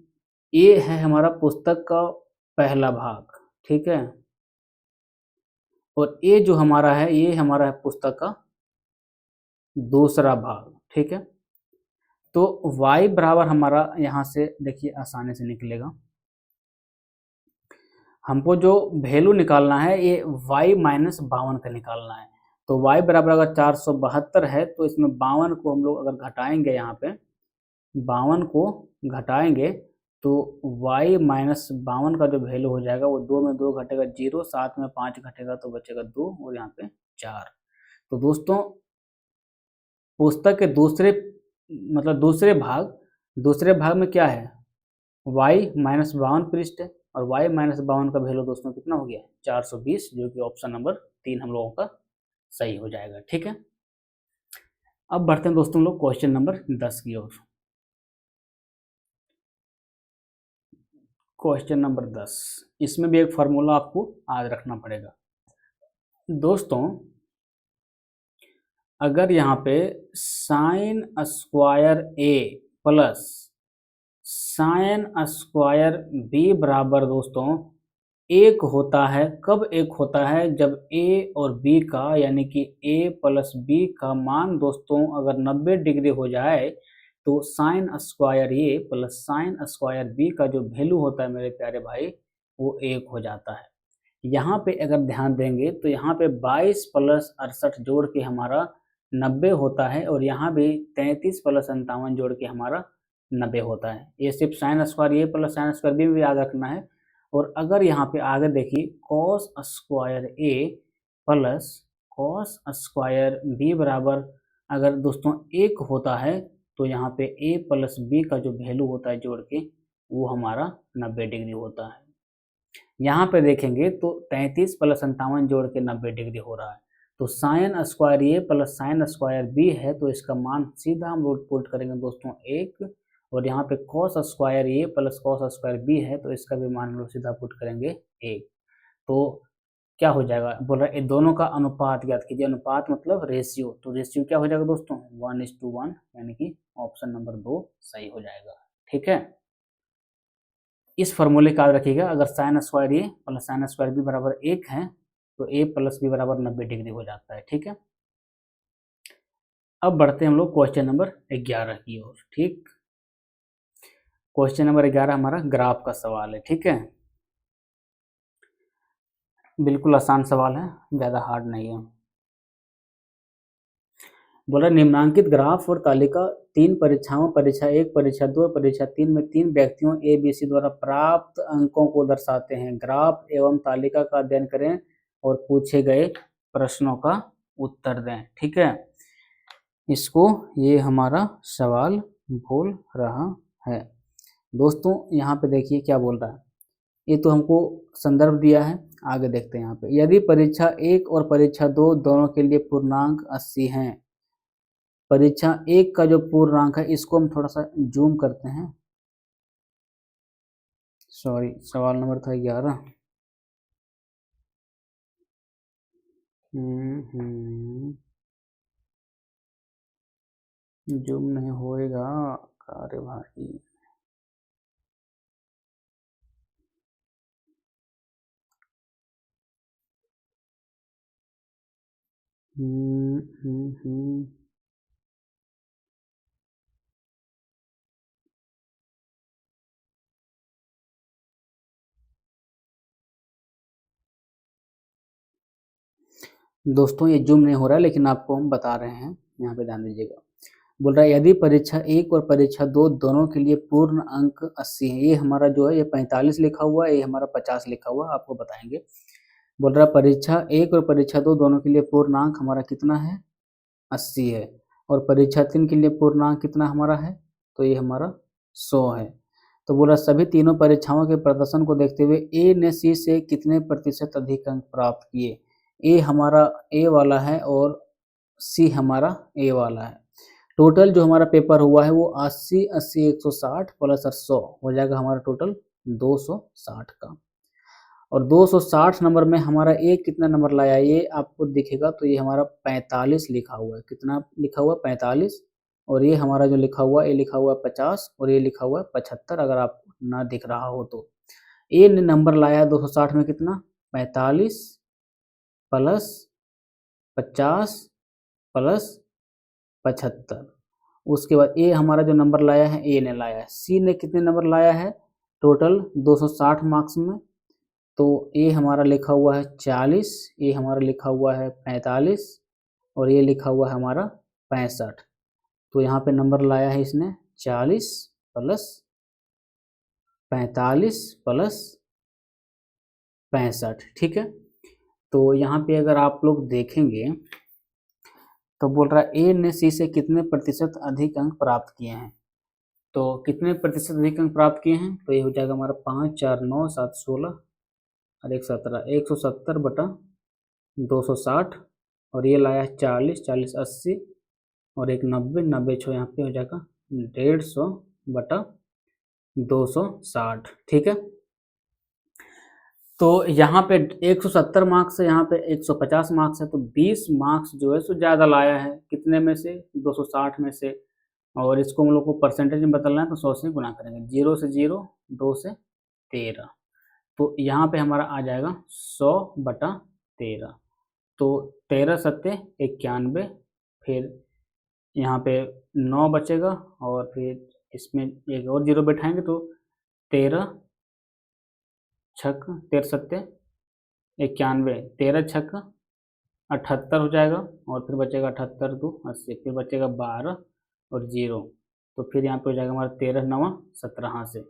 Speaker 1: ये है हमारा पुस्तक का पहला भाग। ठीक है, और ये जो हमारा है ये हमारा है पुस्तक का दूसरा भाग। ठीक है, तो y बराबर हमारा यहाँ से देखिए आसानी से निकलेगा। हमको जो वैल्यू निकालना है ये y माइनस 52 का निकालना है। तो y बराबर अगर 472 है तो इसमें 52 को हम लोग अगर घटाएंगे, यहाँ पे 52 को घटाएंगे तो y माइनस 52 का जो वैल्यू हो जाएगा वो 2 में 2 घटेगा 0, 7 में 5 घटेगा तो बचेगा 2, और यहाँ पे 4। तो दोस्तों पुस्तक के दूसरे भाग में क्या है? y माइनस 52 पृष्ठ है, और y माइनस 52 का वैल्यू दोस्तों कितना हो गया? 420, जो कि ऑप्शन नंबर 3 हम लोगों का सही हो जाएगा। ठीक है, अब बढ़ते हैं दोस्तों लोग क्वेश्चन नंबर 10 की ओर। क्वेश्चन नंबर 10, इसमें भी एक फार्मूला आपको याद रखना पड़ेगा। दोस्तों अगर यहाँ पे sine square a plus sine square b बराबर दोस्तों 1 होता है, कब 1 होता है? जब a और b का यानी कि a प्लस b का मान दोस्तों अगर 90 डिग्री हो जाए तो sine square a plus sine square b का जो वैल्यू होता है मेरे प्यारे भाई वो 1 हो जाता है। यहाँ पे अगर ध्यान देंगे तो यहाँ पे 22 प्लस 68 जोड़ के हमारा 90 होता है, और यहाँ भी 33 प्लस 57 जोड़ के हमारा 90 होता है। ये सिर्फ साइन स्क्वायर ए प्लस साइन स्क्वायर बी में याद रखना है। और अगर यहाँ पे आगे देखिए कॉस स्क्वायर ए प्लस कॉस स्क्वायर बी बराबर अगर दोस्तों 1 होता है तो यहाँ पे ए प्लस बी का जो वैल्यू होता है जोड़ के वो हमारा 90 डिग्री होता है। यहाँ पे देखेंगे तो 33 प्लस 57 जोड़ के 90 डिग्री हो रहा है। तो साइन स्क्वायर ए प्लस साइन स्क्वायर बी है तो इसका मान सीधा हम लोग पुट करेंगे दोस्तों 1, और यहाँ पे कॉस स्क्वायर ए प्लस कॉस स्क्वायर बी है तो इसका भी मान हम लोग सीधा पुट करेंगे 1। तो क्या हो जाएगा, बोल रहा है दोनों का अनुपात ज्ञात कीजिए। अनुपात मतलब रेशियो, तो रेशियो क्या हो जाएगा दोस्तों 1:1, यानी कि ऑप्शन नंबर 2 सही हो जाएगा। ठीक है, इस फॉर्मूले का याद रखिएगा, अगर साइन स्क्वायर ए प्लस साइन स्क्वायर बी बराबर 1 है तो ए प्लस बी बराबर 90 डिग्री हो जाता है। ठीक है, अब बढ़ते हैं हम लोग क्वेश्चन नंबर 11 की ओर। ठीक, क्वेश्चन नंबर 11 हमारा ग्राफ का सवाल है। ठीक है, बिल्कुल आसान सवाल है, ज़्यादा हार्ड नहीं है। बोला निम्नांकित ग्राफ और तालिका 3 परीक्षाओं परीक्षा 1 परीक्षा 2 परीक्षा 3 में 3 व्यक्तियों ए बी सी द्वारा प्राप्त अंकों को दर्शाते हैं। ग्राफ एवं तालिका का अध्ययन करें और पूछे गए प्रश्नों का उत्तर दें। ठीक है, इसको ये हमारा सवाल बोल रहा है। दोस्तों यहाँ पे देखिए क्या बोल रहा है, ये तो हमको संदर्भ दिया है, आगे देखते हैं। यहाँ पे यदि परीक्षा 1 और परीक्षा 2 दोनों के लिए पूर्णांक 80 हैं, परीक्षा 1 का जो पूर्णांक है इसको हम थोड़ा सा जूम करते हैं, सॉरी सवाल नंबर था 11। जूम नहीं होएगा, अरे भाई दोस्तों ये जूम नहीं हो रहा है, लेकिन आपको हम बता रहे हैं, यहाँ पे ध्यान दीजिएगा। बोल रहा है यदि परीक्षा 1 और परीक्षा 2 दोनों के लिए पूर्ण अंक 80 है, ये हमारा जो है ये 45 लिखा हुआ है, ये हमारा 50 लिखा हुआ है, आपको बताएंगे। बोल रहा है परीक्षा 1 और परीक्षा 2 दोनों के लिए पूर्णांक हमारा कितना है 80 है, और परीक्षा 3 के लिए पूर्णांक कितना हमारा है, तो ये हमारा 100 है। तो बोला सभी तीनों परीक्षाओं के प्रदर्शन को देखते हुए ए ने सी से कितने प्रतिशत अधिक अंक प्राप्त किए। ए हमारा ए वाला है और सी हमारा ए वाला है। टोटल जो हमारा पेपर हुआ है वो 80 80 160 प्लस 100 हो जाएगा हमारा टोटल 260 का। और 260 नंबर में हमारा ए कितना नंबर लाया ये आपको दिखेगा, तो ये हमारा 45 लिखा हुआ है। कितना लिखा हुआ 45, और ये हमारा जो लिखा हुआ ये लिखा हुआ 50 और ये लिखा हुआ 75, अगर आपको ना दिख रहा हो तो। ए ने नंबर लाया 260 में कितना 45 प्लस 50 प्लस 75। उसके बाद ए हमारा जो नंबर लाया है ए ने लाया है। सी ने कितने नंबर लाया है टोटल 260 मार्क्स में, तो ए हमारा लिखा हुआ है 40, ए हमारा लिखा हुआ है 45 और ये लिखा हुआ है हमारा 65। तो यहाँ पे नंबर लाया है इसने 40 प्लस 45 प्लस 65। ठीक है, तो यहाँ पे अगर आप लोग देखेंगे तो बोल रहा है ए ने सी से कितने प्रतिशत अधिक अंक प्राप्त किए हैं। तो कितने प्रतिशत अधिक अंक प्राप्त किए हैं, तो ये हो जाएगा हमारा 5 4 9 7 16 और 1 17, 170 बटा 260, और ये लाया 40 40 80 और एक 90 90 छो यहाँ पे हो जाएगा 150 बटा 260। ठीक है, तो यहाँ पे 170 मार्क्स है, यहाँ पे 150 मार्क्स है, तो 20 मार्क्स जो है सो ज़्यादा लाया है। कितने में से 260 में से, और इसको हम लोग को परसेंटेज में बदलना है तो 100 से गुना करेंगे। 0 से 0, 2 से 13, तो यहाँ पे हमारा आ जाएगा 100 बटा 13। तो 13 सत्ते 91, फिर यहाँ पे 9 बचेगा और फिर इसमें एक और 0 बैठाएंगे तो 13 छक 13 सत्ते 91, 13 छक 78 हो जाएगा, और फिर बचेगा 78 2 80, फिर बचेगा 12 और 0, तो फिर यहाँ पे हो जाएगा हमारा 13 9 17 से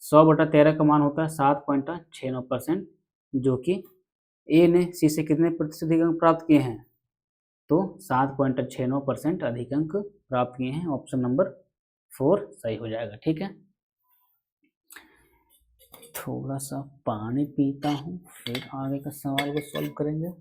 Speaker 1: 100/13 का मान होता है 7.69%, जो कि ए ने सी से कितने प्रतिशत अधिक अंक प्राप्त किए हैं, तो 7.69% अधिक अंक प्राप्त किए हैं। ऑप्शन नंबर 4 सही हो जाएगा। ठीक है, थोड़ा सा पानी पीता हूँ, फिर आगे का सवाल को सॉल्व करेंगे।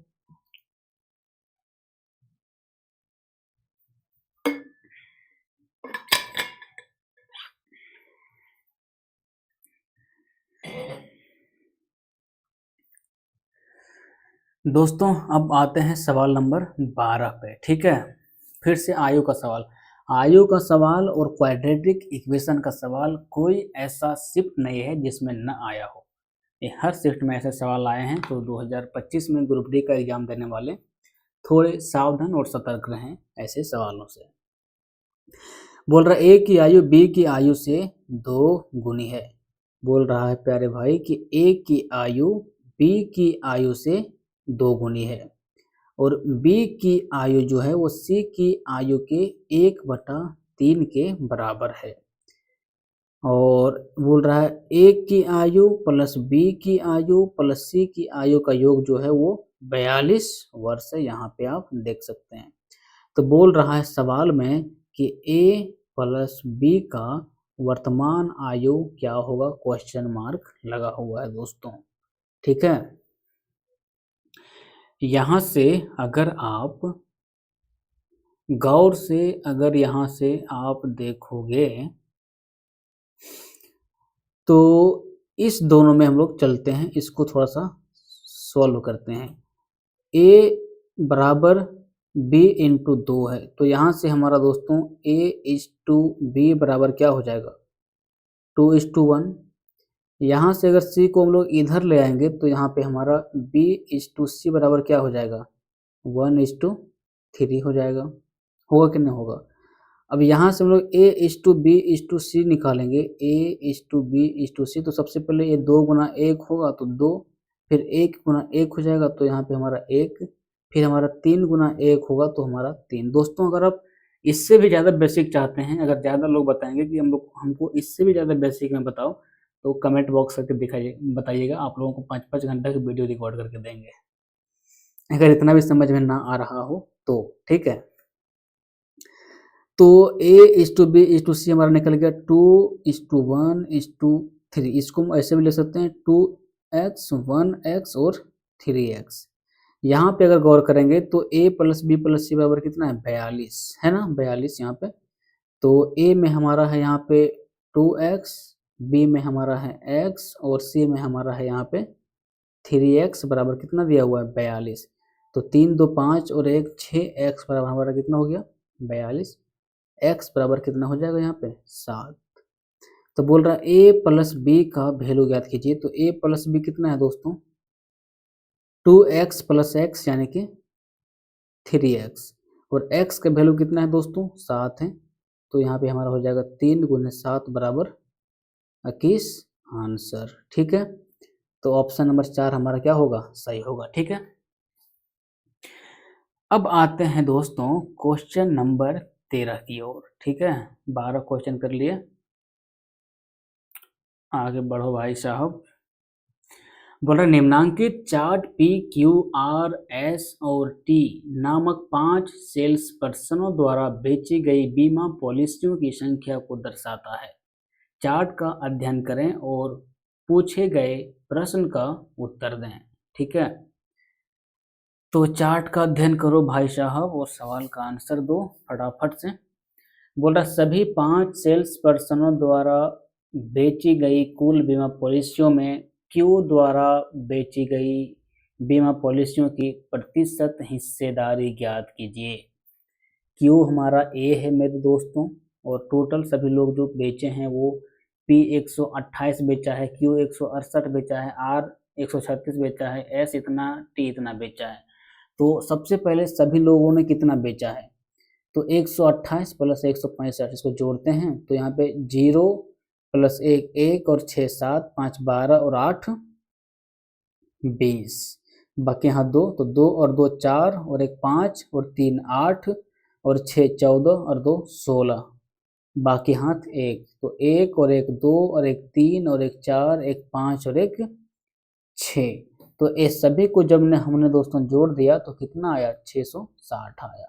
Speaker 1: दोस्तों अब आते हैं सवाल नंबर 12 पे। ठीक है, फिर से आयु का सवाल। आयु का सवाल और क्वाड्रेटिक इक्वेशन का सवाल, कोई ऐसा शिफ्ट नहीं है जिसमें न आया हो। ये हर शिफ्ट में ऐसे सवाल आए हैं। तो 2025 में ग्रुप डी का एग्जाम देने वाले थोड़े सावधान और सतर्क रहें ऐसे सवालों से। बोल रहा है ए की आयु बी की आयु से 2 गुनी है। बोल रहा है प्यारे भाई कि ए की आयु बी की आयु से 2 गुनी है और बी की आयु जो है वो सी की आयु के 1/3 के बराबर है। और बोल रहा है ए की आयु प्लस बी की आयु प्लस सी की आयु का योग जो है वो 42 वर्ष है। यहाँ पे आप देख सकते हैं। तो बोल रहा है सवाल में कि ए प्लस बी का वर्तमान आयु क्या होगा, क्वेश्चन मार्क लगा हुआ है दोस्तों। ठीक है, यहाँ से अगर आप गौर से अगर यहाँ से आप देखोगे तो इस दोनों में हम लोग चलते हैं, इसको थोड़ा सा सॉल्व करते हैं। a बराबर b इंटू 2 है, तो यहाँ से हमारा दोस्तों a/b बराबर क्या हो जाएगा, 2:1। यहाँ से अगर c को हम लोग इधर ले आएंगे तो यहाँ पे हमारा b/c बराबर क्या हो जाएगा, 1:3 हो जाएगा। होगा कि नहीं होगा। अब यहाँ से हम लोग a/b/c निकालेंगे, a/b/c, तो सबसे पहले ये 2 गुना 1 होगा तो 2, फिर 1 गुना 1 हो जाएगा तो यहाँ पे हमारा 1, फिर हमारा 3 गुना 1 होगा तो हमारा 3। दोस्तों अगर आप इससे भी ज़्यादा बेसिक चाहते हैं, अगर ज़्यादा लोग बताएंगे कि हमको इससे भी ज़्यादा बेसिक में बताओ, तो कमेंट बॉक्स करके दिखाइए, बताइएगा। आप लोगों को 5-5 घंटा की वीडियो रिकॉर्ड करके देंगे, अगर इतना भी समझ में ना आ रहा हो तो। ठीक है, तो a/b/c हमारा निकल गया 2:1:3। इसको हम ऐसे भी ले सकते हैं 2x 1x और 3x। यहाँ पे अगर गौर करेंगे तो a + b + c बराबर कितना है, 42 है ना, 42 यहाँ पे। तो a में हमारा है यहाँ पे 2x, b में हमारा है x और c में हमारा है यहाँ पे 3x बराबर कितना दिया हुआ है, 42। तो 3 2 5 और 1 6x बराबर हमारा कितना हो गया, 42। x बराबर कितना हो जाएगा यहाँ पे, 7। तो बोल रहा है a + b का वैल्यू ज्ञात कीजिए। तो a + b कितना है दोस्तों, 2x + x यानी कि 3x, और x का वैल्यू कितना है दोस्तों, 7 है। तो यहाँ पे हमारा हो जाएगा 3 × 7 बराबर 21 आंसर। ठीक है, तो ऑप्शन नंबर 4 हमारा क्या होगा, सही होगा। ठीक है, अब आते हैं दोस्तों क्वेश्चन नंबर 13 की ओर। ठीक है, 12 क्वेश्चन कर लिए, आगे बढ़ो भाई साहब। बोल रहे निम्नांकित chart P Q R S और टी नामक 5 सेल्स पर्सनों द्वारा बेची गई बीमा पॉलिसियों की संख्या को दर्शाता है। चार्ट का अध्ययन करें और पूछे गए प्रश्न का उत्तर दें। ठीक है, तो चार्ट का अध्ययन करो भाई साहब और सवाल का आंसर दो फटाफट से। बोल रहा सभी 5 सेल्स पर्सनों द्वारा बेची गई कुल बीमा पॉलिसियों में क्यू द्वारा बेची गई बीमा पॉलिसियों की प्रतिशत हिस्सेदारी ज्ञात कीजिए। क्यू हमारा ए है मेरे दोस्तों, और टोटल सभी लोग जो बेचे हैं वो पी 128 बेचा है, क्यू 168 बेचा है, आर 136 बेचा है, एस इतना, टी इतना बेचा है। तो सबसे पहले सभी लोगों ने कितना बेचा है, तो 128 + 165 इसको जोड़ते हैं तो यहाँ पे 0 + 1 1 और 6 7 5 12 और 8 20, बाकी यहाँ 2, तो 2 और 2 4 और 1 5 और 3 8 और 6 14 और 2 16। बाकी हाथ एक, तो एक और एक दो और एक तीन और एक चार, एक पाँच और एक 6। तो ये सभी को जब हमने दोस्तों जोड़ दिया तो कितना आया, 660 आया।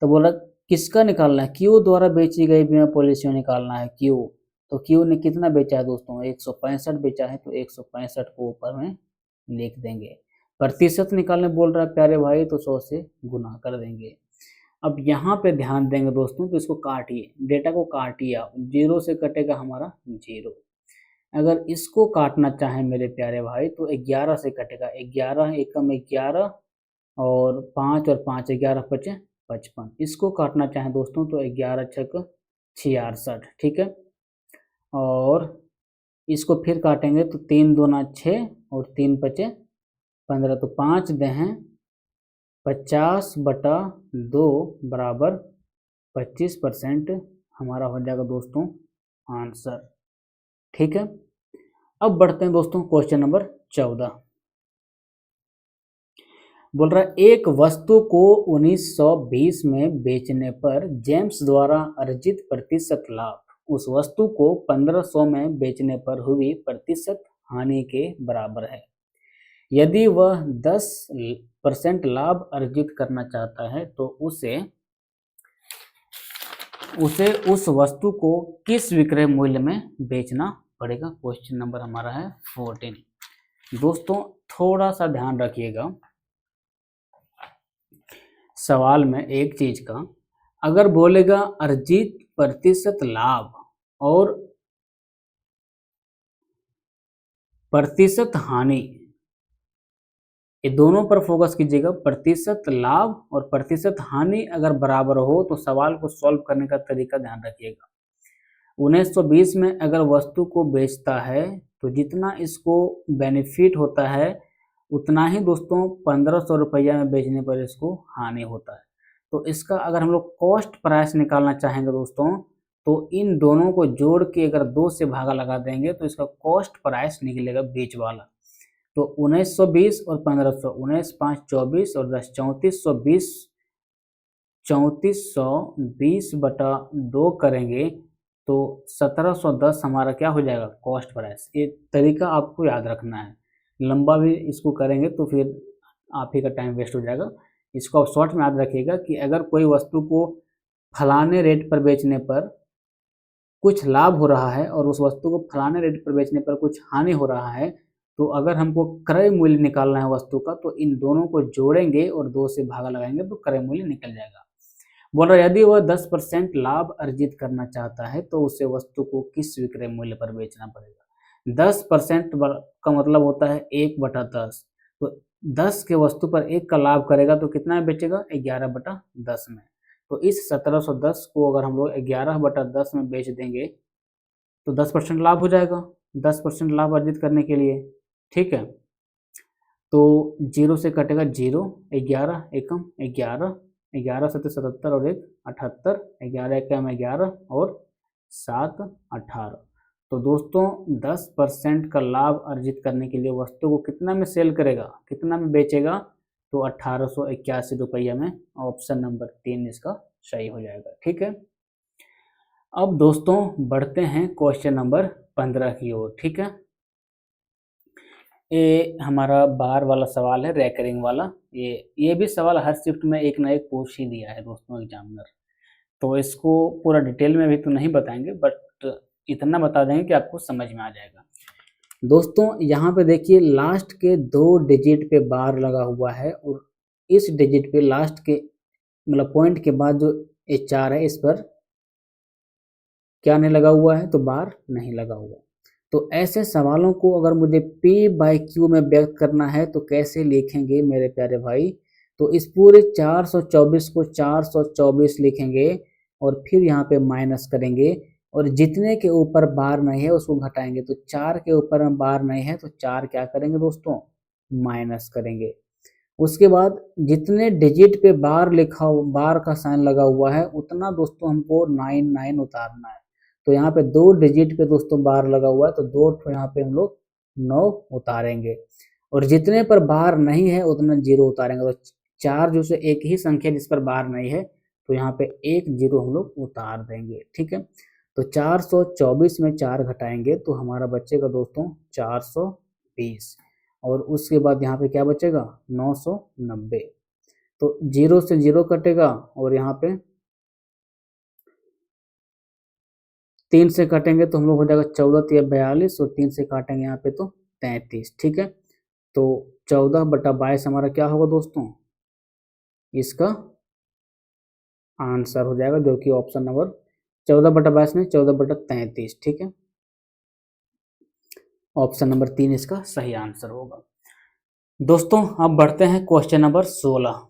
Speaker 1: तो बोला किसका निकालना है, क्यू द्वारा बेची गई बीमा पॉलिसियों निकालना है क्यू। तो क्यू ने कितना बेचा है दोस्तों, 165 बेचा है, तो 165 को ऊपर में लिख देंगे। प्रतिशत निकालने बोल रहा है प्यारे भाई, तो 100 से गुना कर देंगे। अब यहाँ पे ध्यान देंगे दोस्तों, तो इसको काटिए, डेटा को काटिए आप, 0 से कटेगा हमारा 0। अगर इसको काटना चाहें मेरे प्यारे भाई तो 11 से कटेगा, 11 एकम 11 और 5 और 5 11 पचे 55। इसको काटना चाहें दोस्तों तो 11 छक 66, ठीक है। और इसको फिर काटेंगे तो 3 दूना 6 और 3 पचे 15, तो 5 दें 50/2 बराबर 25% हमारा हो जाएगा दोस्तों आंसर, ठीक है। अब बढ़ते हैं दोस्तों क्वेश्चन नंबर 14। बोल रहा है एक वस्तु को 1920 में बेचने पर जेम्स द्वारा अर्जित प्रतिशत लाभ उस वस्तु को 1500 में बेचने पर हुई प्रतिशत हानि के बराबर है। यदि वह 10% लाभ अर्जित करना चाहता है तो उसे उस वस्तु को किस विक्रय मूल्य में बेचना पड़ेगा। क्वेश्चन नंबर हमारा है 14। दोस्तों थोड़ा सा ध्यान रखिएगा सवाल में एक चीज का, अगर बोलेगा अर्जित प्रतिशत लाभ और प्रतिशत हानि, ये दोनों पर फोकस कीजिएगा। प्रतिशत लाभ और प्रतिशत हानि अगर बराबर हो तो सवाल को सॉल्व करने का तरीका ध्यान रखिएगा। 1920 में अगर वस्तु को बेचता है तो जितना इसको बेनिफिट होता है उतना ही दोस्तों 1500 रुपया में बेचने पर इसको हानि होता है। तो इसका अगर हम लोग कॉस्ट प्राइस निकालना चाहेंगे दोस्तों तो इन दोनों को जोड़ के अगर 2 से भागा लगा देंगे तो इसका कॉस्ट प्राइस निकलेगा बीच वाला। तो 1920 और 1500, 19 5 24 और 10 3420, 3420/2 करेंगे तो 1710 हमारा क्या हो जाएगा कॉस्ट प्राइस। ये तरीका आपको याद रखना है, लंबा भी इसको करेंगे तो फिर आप ही का टाइम वेस्ट हो जाएगा। इसको आप शॉर्ट में याद रखिएगा कि अगर कोई वस्तु को फलाने रेट पर बेचने पर कुछ लाभ हो रहा है और उस वस्तु को फलाने रेट पर बेचने पर कुछ हानि हो रहा है, तो अगर हमको क्रय मूल्य निकालना है वस्तु का तो इन दोनों को जोड़ेंगे और 2 से भागा लगाएंगे तो क्रय मूल्य निकल जाएगा। बोल रहा है यदि वह 10% लाभ अर्जित करना चाहता है तो उसे वस्तु को किस विक्रय मूल्य पर बेचना पड़ेगा। 10% का मतलब होता है 1/10, तो 10 के वस्तु पर 1 का लाभ करेगा तो कितना में बेचेगा 11/10 में। तो इस 1710 को अगर हम लोग 11/10 में बेच देंगे तो 10% लाभ हो जाएगा, 10% लाभ अर्जित करने के लिए, ठीक है। तो 0 से कटेगा 0, 11 एकम 11, 11 7 77 और 1 78, 11 एकम 11 और 7 18। तो दोस्तों 10% का लाभ अर्जित करने के लिए वस्तु को कितना में सेल करेगा, कितना में बेचेगा, तो 1881 रुपया में। ऑप्शन नंबर 3 इसका सही हो जाएगा, ठीक है। अब दोस्तों बढ़ते हैं क्वेश्चन नंबर 15 की ओर, ठीक है। ये हमारा बार वाला सवाल है, रैकरिंग वाला। ये भी सवाल हर शिफ्ट में एक ना एक पूछ ही दिया है दोस्तों एग्जामिनर, तो इसको पूरा डिटेल में भी तो नहीं बताएंगे बट इतना बता देंगे कि आपको समझ में आ जाएगा। दोस्तों यहाँ पे देखिए लास्ट के 2 डिजिट पे बार लगा हुआ है और इस डिजिट पे लास्ट के मतलब पॉइंट के बाद जो HR है इस पर क्या नहीं लगा हुआ है, तो बार नहीं लगा हुआ। तो ऐसे सवालों को अगर मुझे P/Q में व्यक्त करना है तो कैसे लिखेंगे मेरे प्यारे भाई। तो इस पूरे 424 को 424 लिखेंगे और फिर यहाँ पे माइनस करेंगे और जितने के ऊपर बार नहीं है उसको घटाएंगे। तो 4 के ऊपर में बार नहीं है तो 4 क्या करेंगे दोस्तों माइनस करेंगे। उसके बाद जितने डिजिट पे बार लिखा हो, बार का साइन लगा हुआ है उतना दोस्तों हमको 99 उतारना है। तो यहाँ पे 2 डिजिट पे दोस्तों बार लगा हुआ है तो 2 तो यहाँ पे हम लोग 9 उतारेंगे और जितने पर बार नहीं है उतना 0 उतारेंगे। तो 4 जो से एक ही संख्या जिस पर बार नहीं है तो यहाँ पे एक जीरो हम लोग उतार देंगे, ठीक है। तो 424 में 4 घटाएंगे तो हमारा बचेगा दोस्तों 420, और उसके बाद यहाँ पे क्या बचेगा 990। तो जीरो से जीरो कटेगा और यहाँ पे 3 से काटेंगे तो हम लोग हो जाएगा 14 या 42, और 3 से काटेंगे यहाँ पे तो 33, ठीक है। तो 14/22 हमारा क्या होगा दोस्तों, इसका आंसर हो जाएगा, जो कि ऑप्शन नंबर 14/22 में 14/33, ठीक है। ऑप्शन नंबर 3 इसका सही आंसर होगा। दोस्तों अब बढ़ते हैं क्वेश्चन नंबर 16।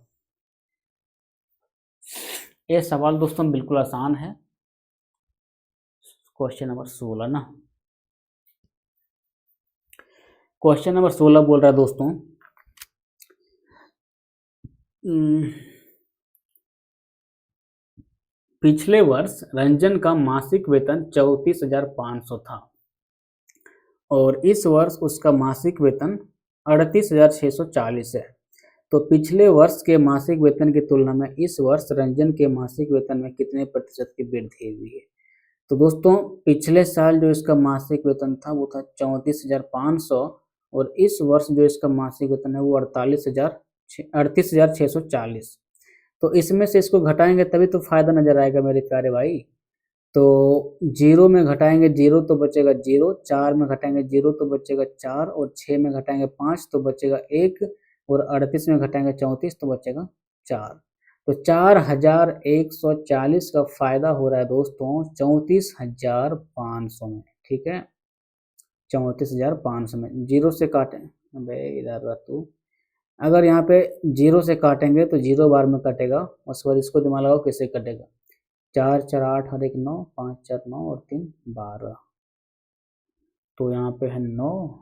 Speaker 1: ये सवाल दोस्तों बिल्कुल आसान है। क्वेश्चन नंबर 16 ना, क्वेश्चन नंबर 16 बोल रहा है दोस्तों, पिछले वर्ष रंजन का मासिक वेतन 34,500 था और इस वर्ष उसका मासिक वेतन 38,640 है। तो पिछले वर्ष के मासिक वेतन की तुलना में इस वर्ष रंजन के मासिक वेतन में कितने प्रतिशत की वृद्धि हुई है। तो दोस्तों पिछले साल जो इसका मासिक वेतन था वो था 34,500, और इस वर्ष जो इसका मासिक वेतन है वो 38,640। तो इसमें से इसको घटाएंगे तभी तो फायदा नजर आएगा मेरे प्यारे भाई। तो जीरो में घटाएंगे जीरो तो बचेगा जीरो, 4 में घटाएंगे जीरो तो बचेगा 4, और 6 में घटाएंगे 5 तो बचेगा 1, और 38 में घटाएंगे 34 तो बचेगा 4। तो 4,140 का फायदा हो रहा है दोस्तों 34,500 में, ठीक है। 34,500 में जीरो से काटें, अबे इधर तू, अगर यहाँ पे जीरो से काटेंगे तो जीरो बार में कटेगा, उसके बाद इसको दिमाग लगाओ कैसे कटेगा। 4 4 8 और 1 9, 5 4 9 और 3 12, तो यहाँ पे है 9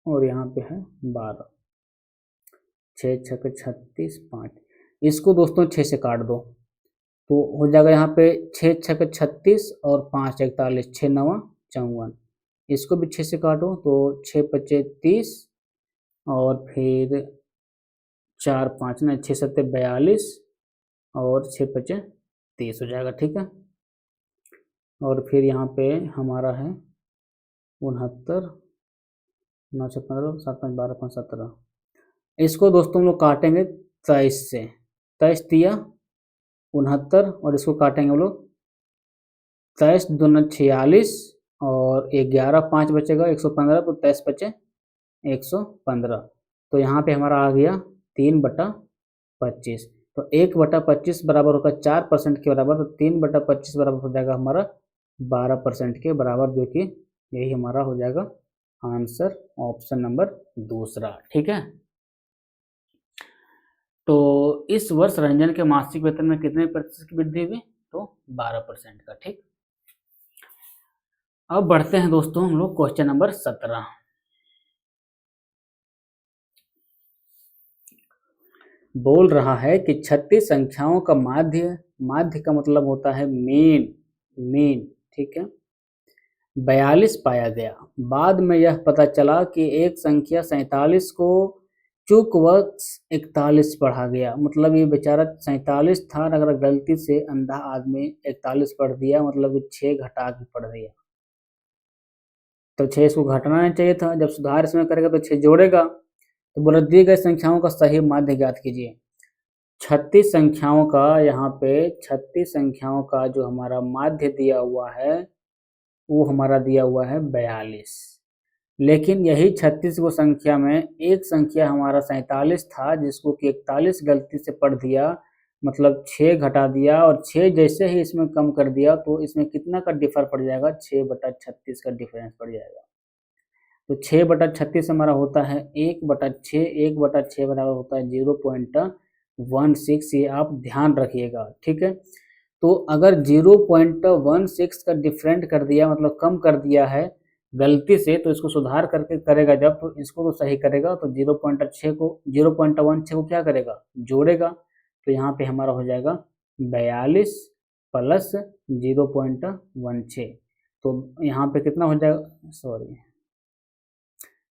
Speaker 1: और यहाँ पे है 12, 6 6 36 5, इसको दोस्तों 6 से काट दो तो हो जाएगा यहाँ पे 6 6 36 और 5 41, 6 9 54, इसको भी 6 से काटो तो 6 5 30, और फिर 4 5 ना 6 7 42, और 6 5 30 हो जाएगा, ठीक है। और फिर यहाँ पे हमारा है 69, 9 6 15, 7 5 12 5 17, इसको दोस्तों हम लोग काटेंगे 23 से, 23 दिया 69, और इसको काटेंगे हम लोग 23 दूना 46, और 11 5 बचेगा 115, तो 23 बचे 115। तो यहाँ पे हमारा आ गया 3/25, तो 1/25 बराबर होता है 4% के बराबर, तो 3/25 बराबर हो जाएगा हमारा 12% के बराबर, जो कि यही हमारा हो जाएगा आंसर, ऑप्शन नंबर दूसरा, ठीक है। तो इस वर्ष रंजन के मासिक वेतन में कितने प्रतिशत की वृद्धि हुई, तो 12% का, ठीक। अब बढ़ते हैं दोस्तों हम लोग क्वेश्चन नंबर 17। बोल रहा है कि 36 संख्याओं का माध्य, माध्य का मतलब होता है मीन, मीन, ठीक है, 42 पाया गया। बाद में यह पता चला कि एक संख्या 47 को चूकवश 41 पढ़ा गया, मतलब ये बेचारा 47 था, अगर गलती से अंधा आदमी 41 पढ़ दिया, मतलब ये 6 घटा के पढ़ दिया, तो 6 इसको घटाना नहीं चाहिए था, जब सुधार इसमें करेगा तो 6 जोड़ेगा। तो बोला दी गई संख्याओं का सही माध्य ज्ञात कीजिए। 36 संख्याओं का, यहाँ पे 36 संख्याओं का जो हमारा माध्य दिया हुआ है वो हमारा दिया हुआ है 42, लेकिन यही 36 को संख्या में एक संख्या हमारा 47 था जिसको कि 41 गलती से पढ़ दिया, मतलब 6 घटा दिया, और 6 जैसे ही इसमें कम कर दिया तो इसमें कितना का डिफर पड़ जाएगा, 6/36 का डिफरेंस पड़ जाएगा। तो 6/36 हमारा होता है 1/6, 1/6 बराबर होता है 0.16, ये आप ध्यान रखिएगा, ठीक है। तो अगर 0.16 का डिफरेंट कर दिया, मतलब कम कर दिया है गलती से, तो इसको सुधार करके करेगा जब, तो इसको तो सही करेगा, तो 0.6 को 0.16 को क्या करेगा, जोड़ेगा, तो यहाँ पे हमारा हो जाएगा 42 प्लस 0.16, तो यहाँ पे कितना हो जाएगा, सॉरी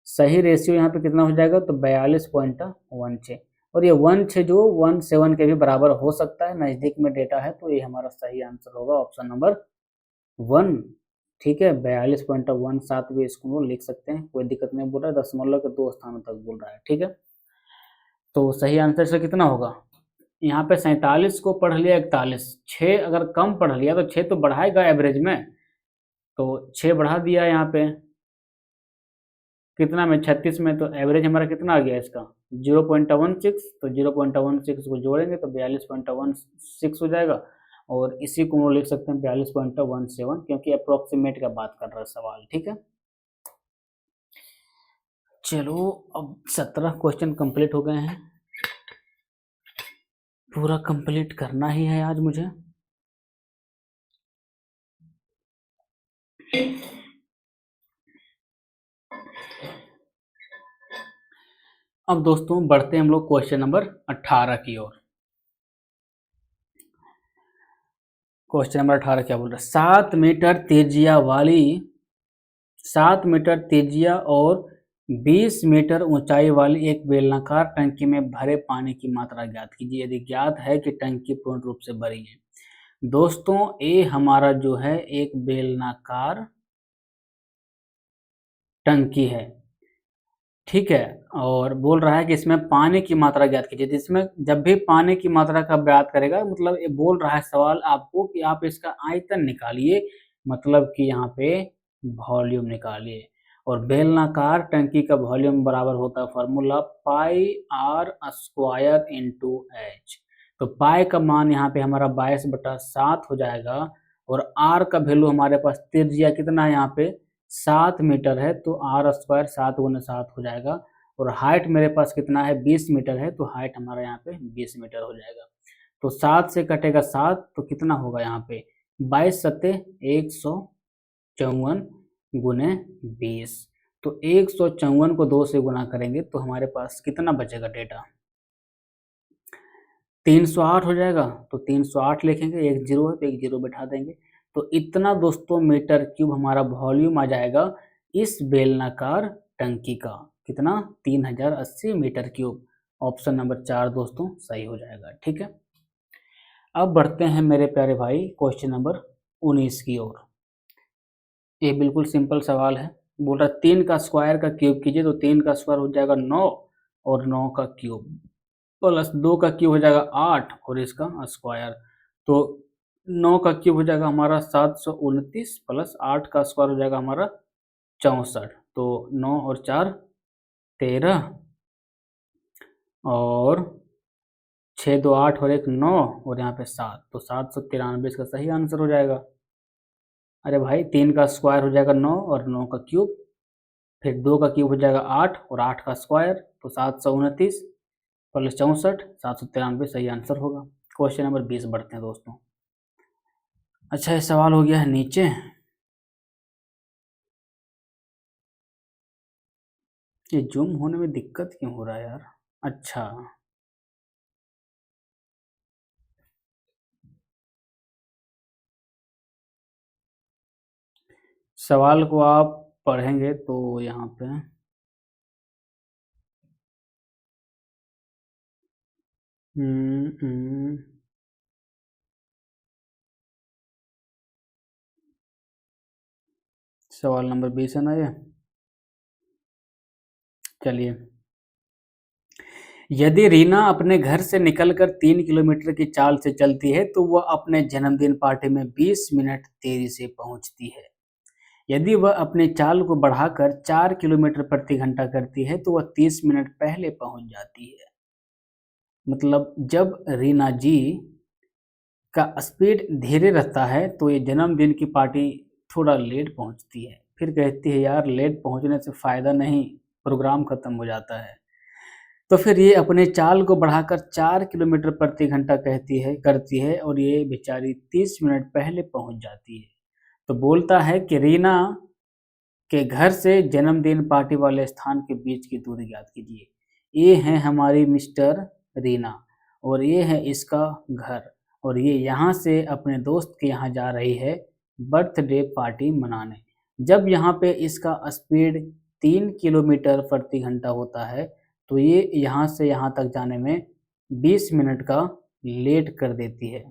Speaker 1: सही रेशियो यहाँ पे कितना हो जाएगा, तो 42.16, और ये 1 जो 17 के भी बराबर हो सकता है, नज़दीक में डेटा है, तो ये हमारा सही आंसर होगा ऑप्शन नंबर 1। ठीक है, 42.17 भी इसको लिख सकते हैं, कोई दिक्कत नहीं। बोल रहा है दशमलव के 2 स्थानों तक बोल रहा है। ठीक है, तो सही आंसर से कितना होगा, यहाँ पे 47 को पढ़ लिया 41, 6 अगर कम पढ़ लिया तो 6 तो बढ़ाएगा एवरेज में, तो 6 बढ़ा दिया यहाँ पे कितना में 36 में, तो एवरेज हमारा कितना आ गया इसका 0.16, तो 0.16 को जोड़ेंगे तो 42.16 हो जाएगा, और इसी को हम लिख सकते हैं 42.17, क्योंकि अप्रोक्सीमेट का बात कर रहा है सवाल। ठीक है, चलो अब 17 क्वेश्चन कंप्लीट हो गए हैं, पूरा कंप्लीट करना ही है आज मुझे। अब दोस्तों बढ़ते हैं हम लोग क्वेश्चन नंबर 18 की ओर। क्वेश्चन नंबर 18 क्या बोल रहा है, 7 मीटर तेजिया और 20 मीटर ऊंचाई वाली एक बेलनाकार टंकी में भरे पानी की मात्रा ज्ञात कीजिए यदि ज्ञात है कि टंकी पूर्ण रूप से भरी है। दोस्तों ये हमारा जो है एक बेलनाकार टंकी है, ठीक है, और बोल रहा है कि इसमें पानी की मात्रा ज्ञात कीजिए। जिसमें जब भी पानी की मात्रा का ज्ञात करेगा, मतलब ये बोल रहा है सवाल आपको कि आप इसका आयतन निकालिए, मतलब कि यहाँ पे वॉल्यूम निकालिए, और बेलनाकार टंकी का वॉल्यूम बराबर होता है formula pi R square into H. तो पाई का मान यहाँ पे हमारा 22/7 हो जाएगा, और आर का वैल्यू हमारे पास त्रिज्या कितना है यहाँ पे 7 मीटर है, तो आर स्क्वायर 7 गुना 7 हो जाएगा, और हाइट मेरे पास कितना है 20 मीटर है, तो हाइट हमारा यहाँ पे 20 मीटर हो जाएगा। तो 7 से कटेगा 7, तो कितना होगा यहाँ पे 22 सत्ते 154 गुने 20, तो 154 को 2 से गुना करेंगे तो हमारे पास कितना बचेगा डेटा 308 हो जाएगा। तो 308 लिखेंगे, एक जीरो है तो एक जीरो बैठा देंगे, तो इतना दोस्तों मीटर क्यूब हमारा वॉल्यूम आ जाएगा इस बेलनाकार टंकी का, कितना 3080 मीटर क्यूब। ऑप्शन नंबर 4 दोस्तों सही हो जाएगा। ठीक है, अब बढ़ते हैं मेरे प्यारे भाई क्वेश्चन नंबर 19 की ओर। ये बिल्कुल सिंपल सवाल है, बोल रहा 3 का स्क्वायर का क्यूब कीजिए, तो 3 का स्क्वायर हो जाएगा 9, और 9 का क्यूब प्लस 2 का क्यूब हो जाएगा 8, और इसका स्क्वायर, तो 9 का क्यूब हो जाएगा हमारा 729, प्लस 8 का स्क्वायर हो जाएगा हमारा 64, तो 9 और 4 13, और 6 2 8 और 1 9, और यहाँ पे 7, तो 793 इसका सही आंसर हो जाएगा। अरे भाई 3 का स्क्वायर हो जाएगा 9, और 9 का क्यूब, फिर 2 का क्यूब हो जाएगा 8, और 8 का स्क्वायर, तो 729 प्लस 64 793 सही आंसर होगा। क्वेश्चन नंबर 20 बढ़ते हैं दोस्तों। अच्छा ये सवाल हो गया है नीचे, ये जूम होने में दिक्कत क्यों हो रहा है यार। अच्छा सवाल को आप पढ़ेंगे तो यहाँ पे सवाल नंबर 20 है ना ये, चलिए। यदि रीना अपने घर से निकलकर 3 किलोमीटर की चाल से चलती है तो वह अपने जन्मदिन पार्टी में 20 मिनट देरी से पहुंचती है। यदि वह अपने चाल को बढ़ाकर 4 किलोमीटर प्रति घंटा करती है तो वह 30 मिनट पहले पहुंच जाती है। मतलब जब रीना जी का स्पीड धीरे रहता है तो ये जन्मदिन की पार्टी थोड़ा लेट पहुंचती है। फिर कहती है यार लेट पहुंचने से फ़ायदा नहीं, प्रोग्राम ख़त्म हो जाता है। तो फिर ये अपने चाल को बढ़ाकर 4 किलोमीटर प्रति घंटा करती है, और ये बेचारी 30 मिनट पहले पहुंच जाती है। तो बोलता है कि रीना के घर से जन्मदिन पार्टी वाले स्थान के बीच की दूरी ज्ञात कीजिए। ये है हमारी मिस्टर रीना, और ये है इसका घर, और ये यहाँ से अपने दोस्त के यहाँ जा रही है बर्थडे पार्टी मनाने। जब यहाँ पे इसका स्पीड 3 किलोमीटर प्रति घंटा होता है तो ये यहाँ से यहाँ तक जाने में 20 मिनट का लेट कर देती है।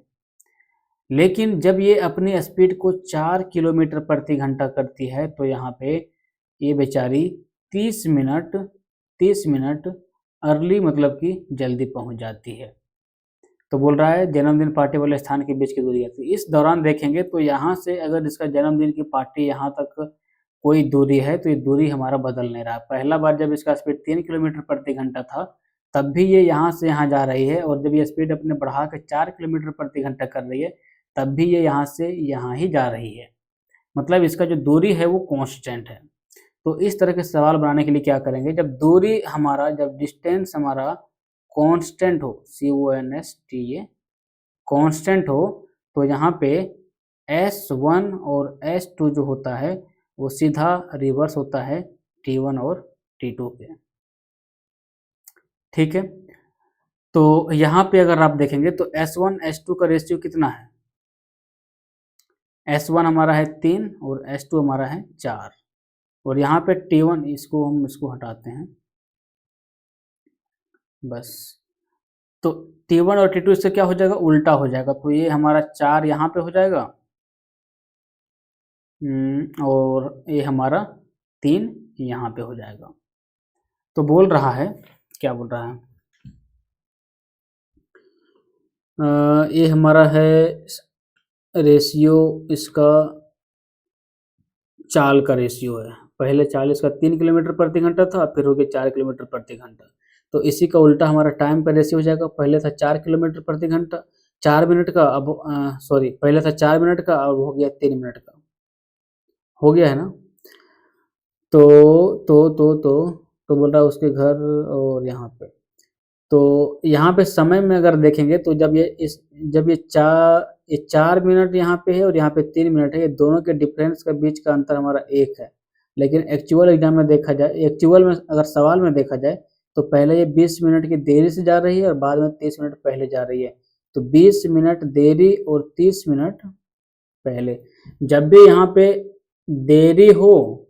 Speaker 1: लेकिन जब ये अपनी स्पीड को 4 किलोमीटर प्रति घंटा करती है तो यहाँ पे ये बेचारी 30 मिनट अर्ली मतलब कि जल्दी पहुंच जाती है। तो बोल रहा है जन्मदिन पार्टी वाले स्थान के बीच की दूरी है। तो इस दौरान देखेंगे तो यहाँ से अगर इसका जन्मदिन की पार्टी यहाँ तक कोई दूरी है तो ये दूरी हमारा बदल नहीं रहा। पहला बार जब इसका स्पीड 3 किलोमीटर प्रति घंटा था तब भी ये यहाँ से यहाँ जा रही है, और जब ये स्पीड अपने बढ़ा के 4 किलोमीटर प्रति घंटा कर रही है तब भी ये यहाँ से यहाँ ही जा रही है। मतलब इसका जो दूरी है वो कांस्टेंट है। तो इस तरह के सवाल बनाने के लिए क्या करेंगे, जब दूरी हमारा, जब डिस्टेंस हमारा कांस्टेंट हो, CONSTA कांस्टेंट हो, तो यहाँ पे S1 और S2 जो होता है वो सीधा रिवर्स होता है T1 और T2 के। ठीक है, तो यहाँ पे अगर आप देखेंगे तो S1 S2 का रेशियो कितना है, S1 हमारा है 3 और S2 हमारा है 4, और यहाँ पे T1 हम इसको हटाते हैं बस। तो T1 और T2 इससे क्या हो जाएगा, उल्टा हो जाएगा। तो ये हमारा 4 यहाँ पे हो जाएगा और ये हमारा 3 यहाँ पे हो जाएगा। तो बोल रहा है, क्या बोल रहा है, ये हमारा है रेशियो, इसका चाल का रेशियो है। पहले 40 का 3 किलोमीटर प्रति घंटा था, फिर हो गया 4 किलोमीटर प्रति घंटा। तो इसी का उल्टा हमारा टाइम का रेशियो हो जाएगा। पहले था 4 किलोमीटर प्रति घंटा 4 मिनट का, अब सॉरी पहले था 4 मिनट का, अब हो गया 3 मिनट का, हो गया है ना। तो बोल रहा है उसके घर और यहाँ पे, तो यहाँ पे समय में अगर देखेंगे तो जब ये 4 मिनट यहाँ पे है और यहाँ पे 3 मिनट है, ये दोनों के डिफरेंस का बीच का अंतर हमारा 1 है। लेकिन एक्चुअल एग्जाम में देखा जाए, एक्चुअल में अगर सवाल में देखा जाए तो पहले ये 20 मिनट की देरी से जा रही है और बाद में 30 मिनट पहले जा रही है। तो 20 मिनट देरी और 30 मिनट पहले, जब भी यहाँ पे देरी हो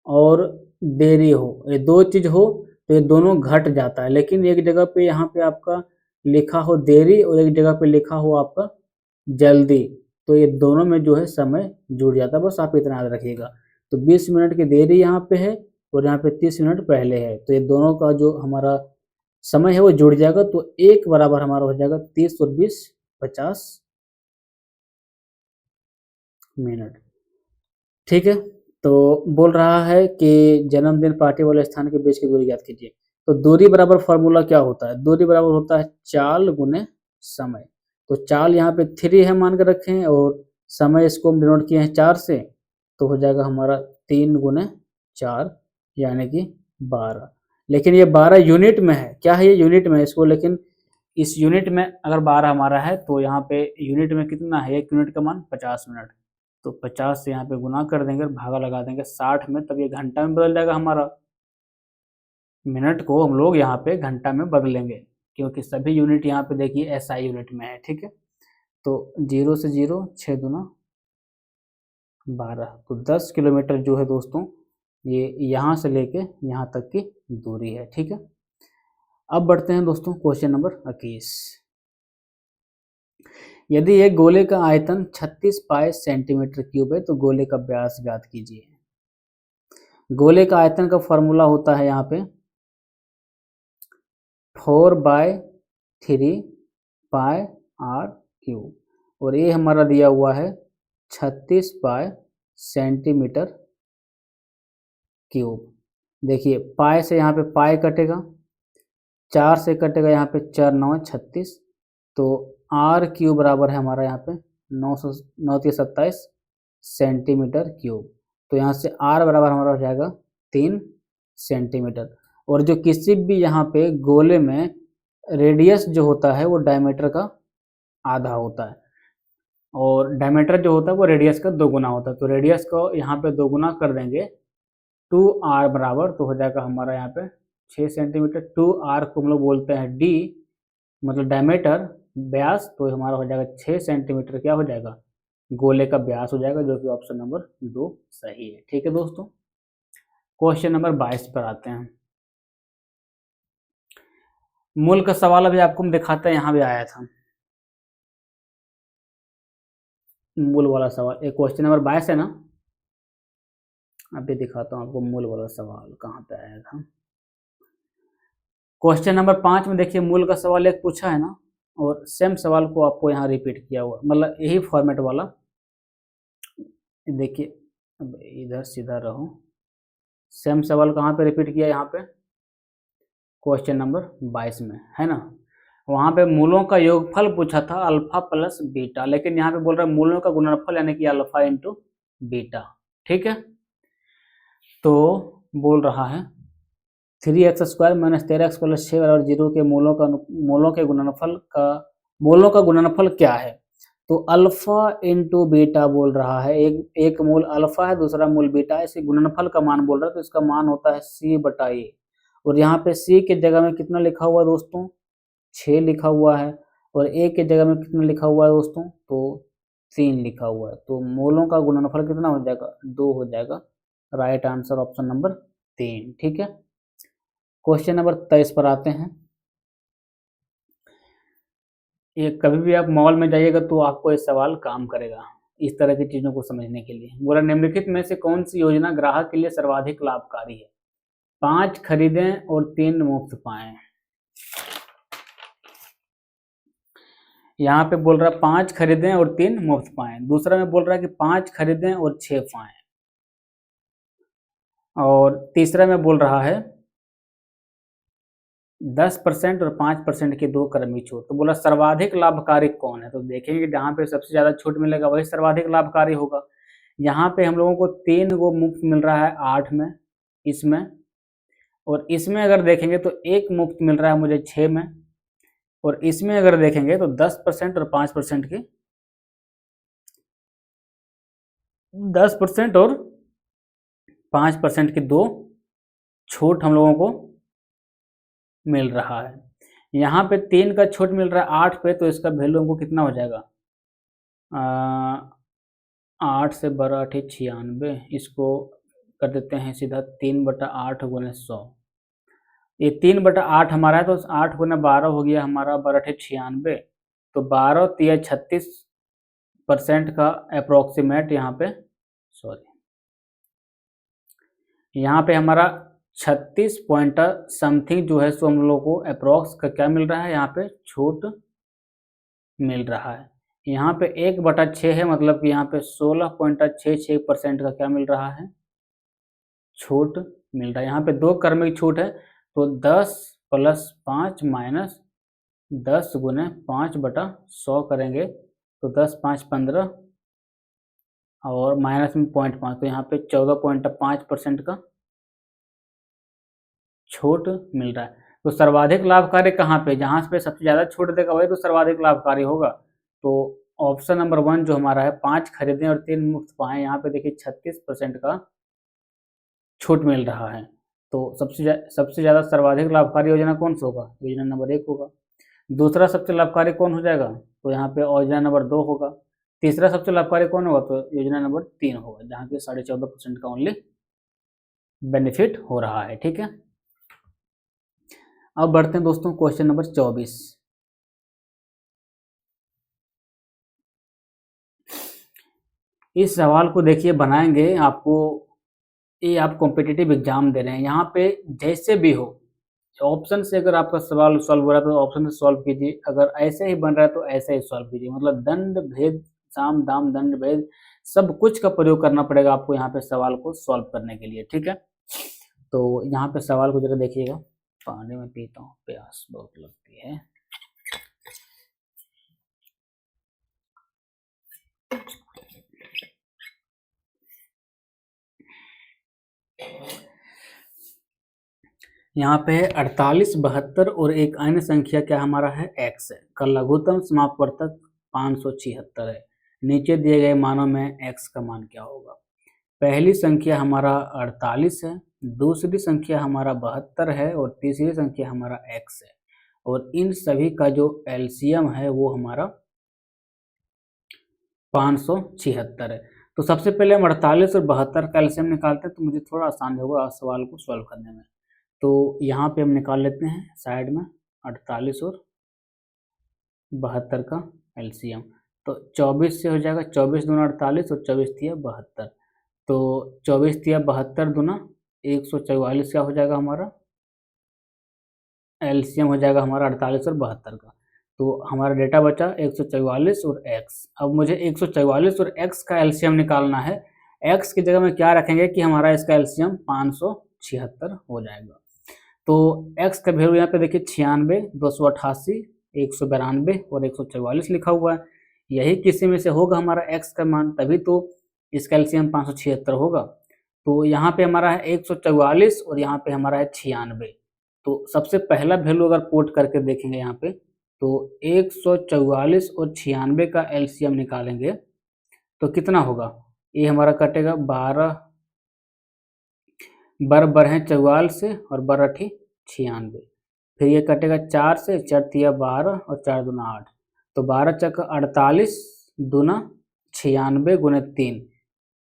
Speaker 1: और देरी हो, ये दो चीज हो तो ये दोनों घट जाता है। लेकिन एक जगह पे यहाँ पे आपका लिखा हो देरी और एक जगह पे लिखा हो आपका जल्दी, तो ये दोनों में जो है समय जुड़ जाता है। बस आप इतना याद रखिएगा। तो 20 मिनट की देरी यहाँ पे है और यहाँ पे 30 मिनट पहले है, तो ये दोनों का जो हमारा समय है वो जुड़ जाएगा। तो एक बराबर हमारा हो जाएगा 30 और 20 50 मिनट। ठीक है, तो बोल रहा है कि जन्मदिन पार्टी वाले स्थान के बीच की दूरी ज्ञात कीजिए। तो दूरी बराबर फॉर्मूला क्या होता है, दूरी बराबर होता है चाल गुने समय। तो चाल यहाँ पे 3 है मान कर रखें और समय इसको हम डिनोट किए हैं 4 से, तो हो जाएगा हमारा 3 गुने 4 यानी कि 12। लेकिन ये 12 यूनिट में है, क्या है ये यूनिट में है इसको, लेकिन इस यूनिट में अगर 12 हमारा है तो यहाँ पे यूनिट में कितना है, 1 यूनिट का मान 50 मिनट। तो 50 से यहाँ पे गुना कर देंगे और भागा लगा देंगे 60 में, तब ये घंटा में बदल जाएगा हमारा। मिनट को हम लोग यहाँ पे घंटा में बदलेंगे क्योंकि सभी यूनिट यहाँ पे देखिए SI यूनिट में है। ठीक है, तो 0 से 0 6 दूना 12, तो 10 किलोमीटर जो है दोस्तों ये यहाँ से लेके यहाँ तक की दूरी है। ठीक है, अब बढ़ते हैं दोस्तों क्वेश्चन नंबर 21। यदि एक गोले का आयतन 36 पाई सेंटीमीटर क्यूब है तो गोले का व्यास ज्ञात कीजिए। गोले का आयतन का फॉर्मूला होता है यहाँ पे 4/3 पाई आर क्यूब, और ये हमारा दिया हुआ है 36 पाई सेंटीमीटर क्यूब। देखिए पाई से यहाँ पे पाई कटेगा, 4 से कटेगा यहाँ पे 4 9 36, तो आर क्यूब बराबर है हमारा यहाँ पे 927 सेंटीमीटर क्यूब। तो यहाँ से आर बराबर हमारा हो जाएगा 3 सेंटीमीटर। और जो किसी भी यहाँ पे गोले में रेडियस जो होता है वो डायमीटर का आधा होता है, और डायमीटर जो होता है वो रेडियस का 2 गुना होता है। तो रेडियस को यहाँ पे 2 गुना कर देंगे 2r बराबर, तो हो जाएगा हमारा यहाँ पे 6 सेंटीमीटर। 2r को हम लोग बोलते हैं d मतलब डायमीटर व्यास, तो हमारा हो जाएगा 6 सेंटीमीटर क्या हो जाएगा, गोले का व्यास हो जाएगा, जो कि ऑप्शन नंबर 2 सही है। ठीक है दोस्तों, क्वेश्चन नंबर 22 पर आते हैं। मूल का सवाल अभी आपको हम दिखाते हैं, यहाँ भी आया था मूल वाला सवाल। एक क्वेश्चन नंबर 22 है ना, अभी दिखाता हूँ आपको मूल वाला सवाल कहाँ पे आया था। क्वेश्चन नंबर 5 में देखिए मूल का सवाल एक पूछा है ना, और सेम सवाल को आपको यहाँ रिपीट किया हुआ, मतलब यही फॉर्मेट वाला। देखिए अब इधर सीधा रहो, सेम सवाल कहाँ पे रिपीट किया, यहाँ पे क्वेश्चन नंबर 22 में है ना। वहाँ पे मूलों का योगफल पूछा था अल्फा प्लस बीटा, लेकिन यहाँ पे बोल रहा है मूलों का गुणनफल यानी कि अल्फा इंटू बीटा। ठीक है, तो बोल रहा है 3x² माइनस 13x प्लस 6 और 0 के मूलों के मूलों का गुणनफल क्या है। तो अल्फा इंटू बीटा बोल रहा है, एक मूल अल्फा है, दूसरा मूल बीटा है, इसे गुणनफल का मान बोल रहा है, तो इसका मान होता है c/a। और यहाँ पे c के जगह में कितना लिखा हुआ है दोस्तों, 6 लिखा हुआ है, और a के जगह में कितना लिखा हुआ है दोस्तों, तो 3 लिखा हुआ है। तो मूलों का गुणनफल कितना हो जाएगा, 2 हो जाएगा। Right answer option number 3। ठीक है, क्वेश्चन नंबर 23 पर आते हैं। ये कभी भी आप मॉल में जाइएगा तो आपको ये सवाल काम करेगा इस तरह की चीज़ों को समझने के लिए। बोला निम्नलिखित में से कौन सी योजना ग्राहक के लिए सर्वाधिक लाभकारी है। 5 खरीदें और 3 मुफ्त पाएं। यहाँ पे बोल रहा है 5 खरीदें और 3 मुफ्त पाएं। दूसरा में बोल रहा है कि 5 खरीदें और 6 पाएं। और तीसरा में बोल रहा है 10% और 5% की 2 क्रम की छूट। तो बोला सर्वाधिक लाभकारी कौन है, तो देखेंगे जहाँ पे सबसे ज़्यादा छूट मिलेगा वही सर्वाधिक लाभकारी होगा। यहाँ पे हम लोगों को 3 गो मुफ्त मिल रहा है 8 में, इसमें, और इसमें अगर देखेंगे तो 1 मुफ्त मिल रहा है मुझे 6 में, और इसमें अगर देखेंगे तो 10% और 5% की 10% और 5% की 2 छूट हम लोगों को मिल रहा है। यहाँ पे 3 का छूट मिल रहा है 8 पे, तो इसका वैल्यू हमको कितना हो जाएगा, 8 से 12 8 96, इसको कर देते हैं सीधा 3/8 गुने 100। ये 3/8 हमारा है, तो 8 गुना 12 हो गया हमारा 12 8 96, तो 12 3 36% का अप्रोक्सीमेट यहाँ पे, सॉरी यहाँ पे हमारा 36 पॉइंट समथिंग जो है सो हम लोग को अप्रोक्स का क्या मिल रहा है, यहाँ पे छूट मिल रहा है। यहाँ पे 1/6 है, मतलब कि यहाँ पे 16.66% का क्या मिल रहा है, छूट मिल रहा है। यहाँ पे 2 क्रमिक छूट है, तो 10 + 5 माइनस 10 गुने 5/100 करेंगे तो 10 5 15 और माइनस में 0.5, तो यहाँ पे 14.5% का छूट मिल रहा है। तो सर्वाधिक लाभकारी कहाँ पे, जहाँ पे सबसे ज़्यादा छूट देगा वही तो सर्वाधिक लाभकारी होगा। तो ऑप्शन नंबर 1 जो हमारा है 5 खरीदें और 3 मुफ्त पाएं, यहाँ पे देखिए 36% का छूट मिल रहा है। तो सबसे ज़्यादा सर्वाधिक लाभकारी योजना कौन सा होगा, योजना नंबर 1 होगा। दूसरा सबसे लाभकारी कौन हो जाएगा, तो यहाँ पे योजना नंबर 2 होगा। तीसरा सबसे लाभकारी कौन होगा, तो योजना नंबर 3 होगा, जहाँ पे 14.5% का ओनली बेनिफिट हो रहा है। ठीक है, अब बढ़ते हैं दोस्तों क्वेश्चन नंबर 24। इस सवाल को देखिए बनाएंगे आपको, ये आप कॉम्पिटिटिव एग्जाम दे रहे हैं, यहाँ पे जैसे भी हो ऑप्शन से अगर आपका सवाल सॉल्व हो रहा है तो ऑप्शन से सॉल्व कीजिए, अगर ऐसे ही बन रहा है तो ऐसे ही सॉल्व कीजिए। मतलब दंड भेद साम दाम दंड भेद सब कुछ का प्रयोग करना पड़ेगा आपको यहाँ पे सवाल को सॉल्व करने के लिए। ठीक है, तो यहाँ पे सवाल को जरा देखिएगा, पानी में पीता हूँ, प्यास बहुत लगती है। यहाँ पे है 48 72 और एक अन्य संख्या क्या हमारा है, x है, का लघुत्तम समापवर्तक 576 है। नीचे दिए गए मानों में x का मान क्या होगा। पहली संख्या हमारा 48 है, दूसरी संख्या हमारा 72 है, और तीसरी संख्या हमारा x है, और इन सभी का जो एलसीएम है वो हमारा 576 है। तो सबसे पहले हम 48 और 72 का एलसीएम निकालते हैं, तो मुझे थोड़ा आसान होगा सवाल को सॉल्व करने में। तो यहाँ पे हम निकाल लेते हैं साइड में 48 और 72 का एलसीएम। तो 24 से हो जाएगा, 24 दूना 48 और 24 तिया 72। तो 24 तिया 72 दूना 144 का हो जाएगा हमारा एलसीएम, हो जाएगा हमारा 48 और 72 का। तो हमारा डेटा बचा 144 और x। अब मुझे 144 और x का एलसीएम निकालना है। x की जगह में क्या रखेंगे कि हमारा इसका एलसीएम 576 हो जाएगा। तो x का वैल्यू यहाँ पे देखिए 96, 288, 192 और 144 लिखा हुआ है। यही किसी में से होगा हमारा x का मान, तभी तो इसका एलसीएम 576 होगा। तो यहाँ पे हमारा है 144 और यहाँ पे हमारा है 96। तो सबसे पहला वैल्यू अगर पुट करके देखेंगे यहाँ पे, तो 144 और 96 का एलसीएम निकालेंगे तो कितना होगा। ये हमारा कटेगा 12 बर है 44 से और बर अठी 96। फिर ये कटेगा 4 से, 4 तिया 12 और 4 दूना 8। तो 12 चक 48 दूना 96 गुने 3।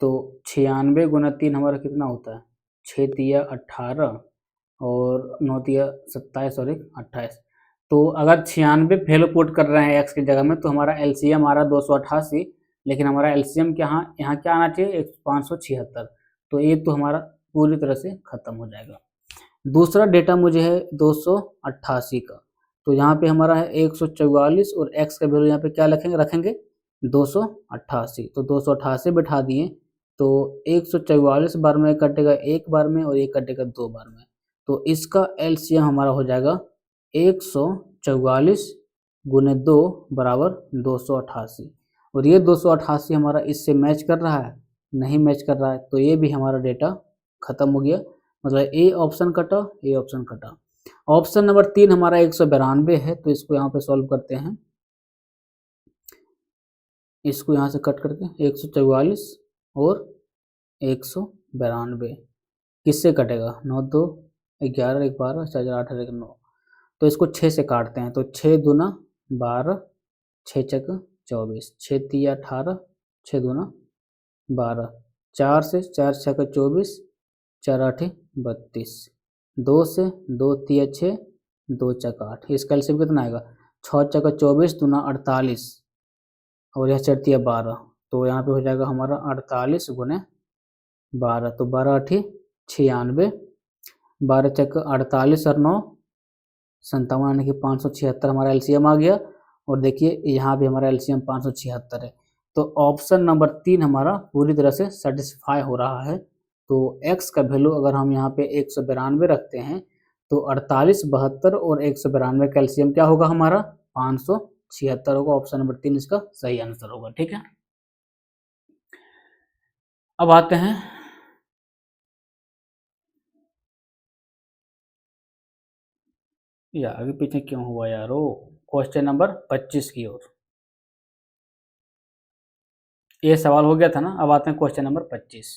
Speaker 1: तो 96 गुना 3 हमारा कितना होता है, 6 तिया 18 और 9 तिया 27 और 1 28। तो अगर 96 वैल्यू पुट कर रहे हैं एक्स की जगह में, तो हमारा एलसीएम आ रहा है 288, लेकिन हमारा एलसीएम यहाँ क्या आना चाहिए 576। तो ये तो हमारा पूरी तरह से खत्म हो जाएगा। दूसरा डेटा मुझे है 288 का। तो यहाँ पे हमारा है 144 और x का वैल्यू यहाँ पे क्या रखेंगे 288। तो 288 बैठा दिए, तो 144 बार में कटेगा एक बार में और ये कटेगा 2 बार में। तो इसका एलसीएम हमारा हो जाएगा 144 गुने 2 बराबर 288। और ये 288 हमारा इससे मैच कर रहा है, नहीं मैच कर रहा है, तो ये भी हमारा डेटा खत्म हो गया। मतलब ए ऑप्शन कटा, ए ऑप्शन कटा। ऑप्शन नंबर 3 हमारा 192 है, तो इसको यहाँ पे सॉल्व करते हैं। इसको यहाँ से कट करके 144 और 192 किससे कटेगा, 9 2 11 1 12 4 8 1 9। तो इसको 6 से काटते हैं। तो 6 दूना 12, 6 चक 24, 6 तिया 18, 6 दूना 12, 4 से 4 छक 24, 4 8 32, 2 से 2 तिया 6, 2 चक 8। इसका एलसीएम कितना आएगा, 6 चक 24 दूना 48 और यह 4 तिया 12। तो यहाँ पे हो जाएगा हमारा 48 गुने 12। तो 12 8 96, 12 चक 48 और 9 57, यानी कि 576 हमारा एलसीएम आ गया। और देखिए यहाँ भी हमारा एलसीएम 576 है। तो ऑप्शन नंबर 3 हमारा पूरी तरह से सेटिस्फाई हो रहा है। तो x का वैल्यू अगर हम यहाँ पे 192 रखते हैं, तो 48, 72 और 192 का एलसीएम क्या होगा हमारा 576 होगा। ऑप्शन नंबर 3 इसका सही आंसर होगा। ठीक है, अब आते हैं या आगे पीछे क्यों हुआ यारो, क्वेश्चन नंबर 25 की ओर। ये सवाल हो गया था ना। अब आते हैं क्वेश्चन नंबर 25।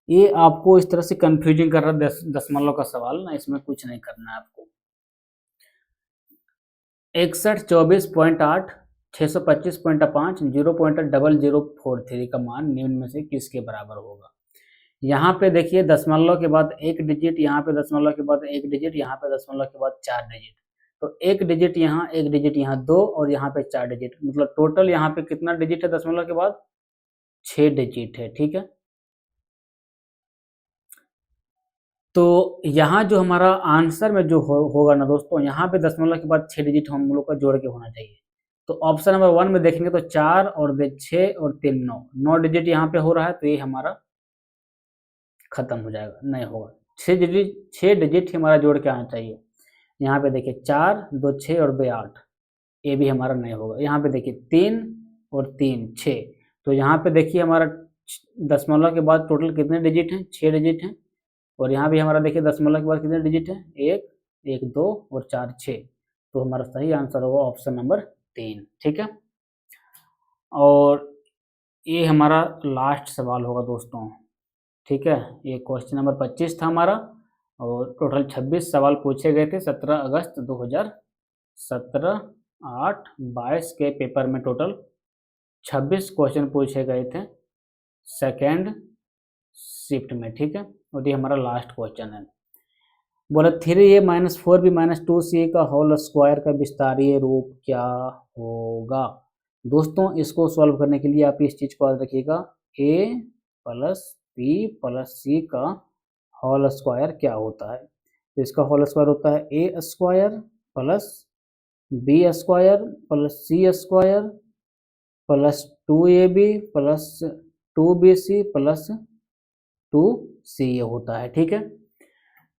Speaker 1: ये आपको इस तरह से कंफ्यूजिंग कर रहा है दशमलव का सवाल ना, इसमें कुछ नहीं करना है आपको। 61 24.8 625.5 0.0043 का मान निम्न में से किसके बराबर होगा। यहाँ पे देखिए दशमलव के बाद एक डिजिट, यहाँ पे दशमलव के बाद एक डिजिट, यहाँ पे दशमलव के बाद 4 डिजिट। तो एक डिजिट यहाँ, एक डिजिट यहाँ, 2 और यहाँ पे 4 डिजिट, मतलब टोटल यहाँ पे कितना डिजिट है दशमलव के बाद 6 डिजिट है। ठीक है, तो यहाँ जो हमारा आंसर में जो होगा ना दोस्तों, यहाँ पे दशमलव के बाद 6 डिजिट हम लोग का जोड़ के होना चाहिए। तो ऑप्शन नंबर 1 में देखेंगे तो 4 और 6 और 3 9 डिजिट यहाँ पे हो रहा है, तो ये हमारा खत्म हो जाएगा, नहीं होगा। 6 डिजिट हमारा जोड़ के आना चाहिए। यहाँ पे देखिए 4 2 6 और 2 8, ये भी हमारा नहीं होगा। यहाँ पे देखिए 3 और 3 6, तो यहाँ पे देखिए हमारा दशमलव के बाद टोटल कितने डिजिट हैं, 6 डिजिट हैं। और यहाँ भी हमारा देखिए दशमलव के बाद कितने डिजिट हैं, 1 1 2 और 4 6। तो हमारा सही आंसर होगा ऑप्शन नंबर 3। ठीक है, और ये हमारा लास्ट सवाल होगा दोस्तों। ठीक है, ये क्वेश्चन नंबर 25 था हमारा, और टोटल 26 सवाल पूछे गए थे 17 अगस्त 2017 8 22 के पेपर में टोटल 26 क्वेश्चन पूछे गए थे सेकेंड शिफ्ट में। ठीक है, और ये हमारा लास्ट क्वेश्चन है। बोला 3a minus 4b minus 2c का होल स्क्वायर का विस्तारीय रूप क्या होगा। दोस्तों इसको सॉल्व करने के लिए आप इस चीज को याद रखिएगा, a plus b plus c का होल स्क्वायर क्या होता है। तो इसका होल स्क्वायर होता है a square plus b square plus c square plus 2ab plus 2bc plus 2c ये होता है। ठीक है,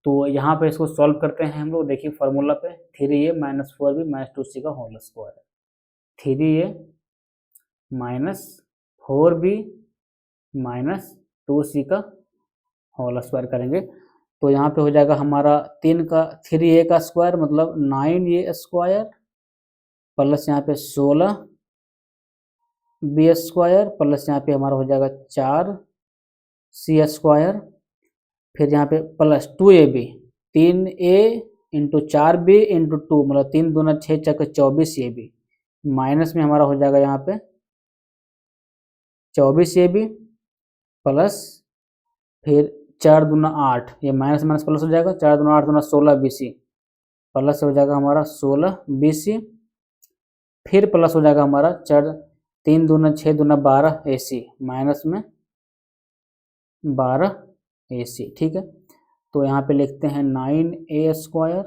Speaker 1: तो यहाँ पे इसको सॉल्व करते हैं हम लोग। देखिए फॉर्मूला पे 3a minus 4b minus 2c का whole square, 3a minus 4b minus 2c का होल स्क्वायर करेंगे तो यहाँ पे हो जाएगा हमारा 3a का स्क्वायर मतलब 9a स्क्वायर प्लस यहाँ पे 16b स्क्वायर प्लस यहाँ पे हमारा हो जाएगा 4c स्क्वायर, फिर यहाँ पे plus 2ab, 3a into 4b into 2 मतलब 3 दूना 6 चक 24ab माइनस में हमारा हो जाएगा यहाँ पे 24ab प्लस फिर 4 दूना 8, ये माइनस माइनस प्लस हो जाएगा, 4 दूना 8 दूना 16bc प्लस हो जाएगा हमारा 16bc, फिर प्लस हो जाएगा हमारा 3 दूना 6 दूना 12ac माइनस में 12ac। ठीक है, तो यहाँ पे लिखते हैं 9a square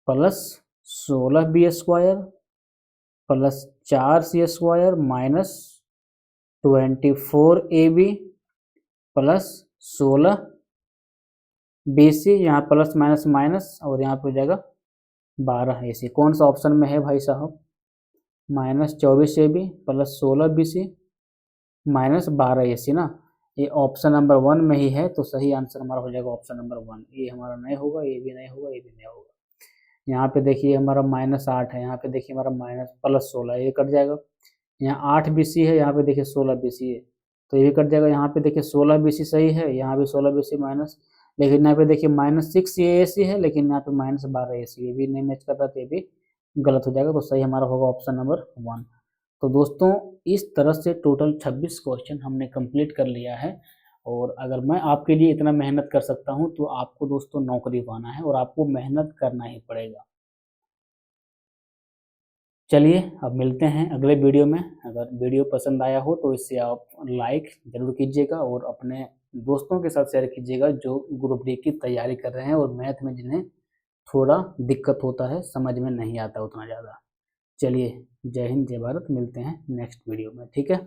Speaker 1: plus 16b square plus 4c square minus 24ab plus 16bc, यहाँ प्लस माइनस माइनस और यहाँ पे हो जाएगा 12ac। कौन सा ऑप्शन में है भाई साहब, minus 24ab plus 16bc minus 12ac ना, ये ऑप्शन नंबर 1 में ही है, तो सही आंसर हमारा हो जाएगा ऑप्शन नंबर 1। ये हमारा नहीं होगा, ये भी नहीं होगा, ये भी नहीं होगा। यहाँ पे देखिए हमारा -8 है, यहाँ पे देखिए हमारा माइनस प्लस 16 ये कट जाएगा, यहाँ 8bc है, यहाँ पे देखिए 16bc है तो ये भी कट जाएगा। यहाँ पे देखिए 16bc सही है, यहाँ भी 16bc माइनस, लेकिन यहाँ पे देखिए -6 ये ac है, लेकिन यहाँ पे -12ac ये भी नहीं मैच कर रहा, तो ये भी गलत हो जाएगा। तो सही हमारा होगा ऑप्शन नंबर 1। तो दोस्तों इस तरह से टोटल 26 क्वेश्चन हमने कंप्लीट कर लिया है। और अगर मैं आपके लिए इतना मेहनत कर सकता हूं तो आपको दोस्तों नौकरी पाना है और आपको मेहनत करना ही पड़ेगा। चलिए अब मिलते हैं अगले वीडियो में। अगर वीडियो पसंद आया हो तो इसे आप लाइक ज़रूर कीजिएगा और अपने दोस्तों के साथ शेयर कीजिएगा जो ग्रुप डी की तैयारी कर रहे हैं और मैथ में जिन्हें थोड़ा दिक्कत होता है, समझ में नहीं आता उतना ज़्यादा। चलिए जय हिंद जय भारत, मिलते हैं नेक्स्ट वीडियो में। ठीक है।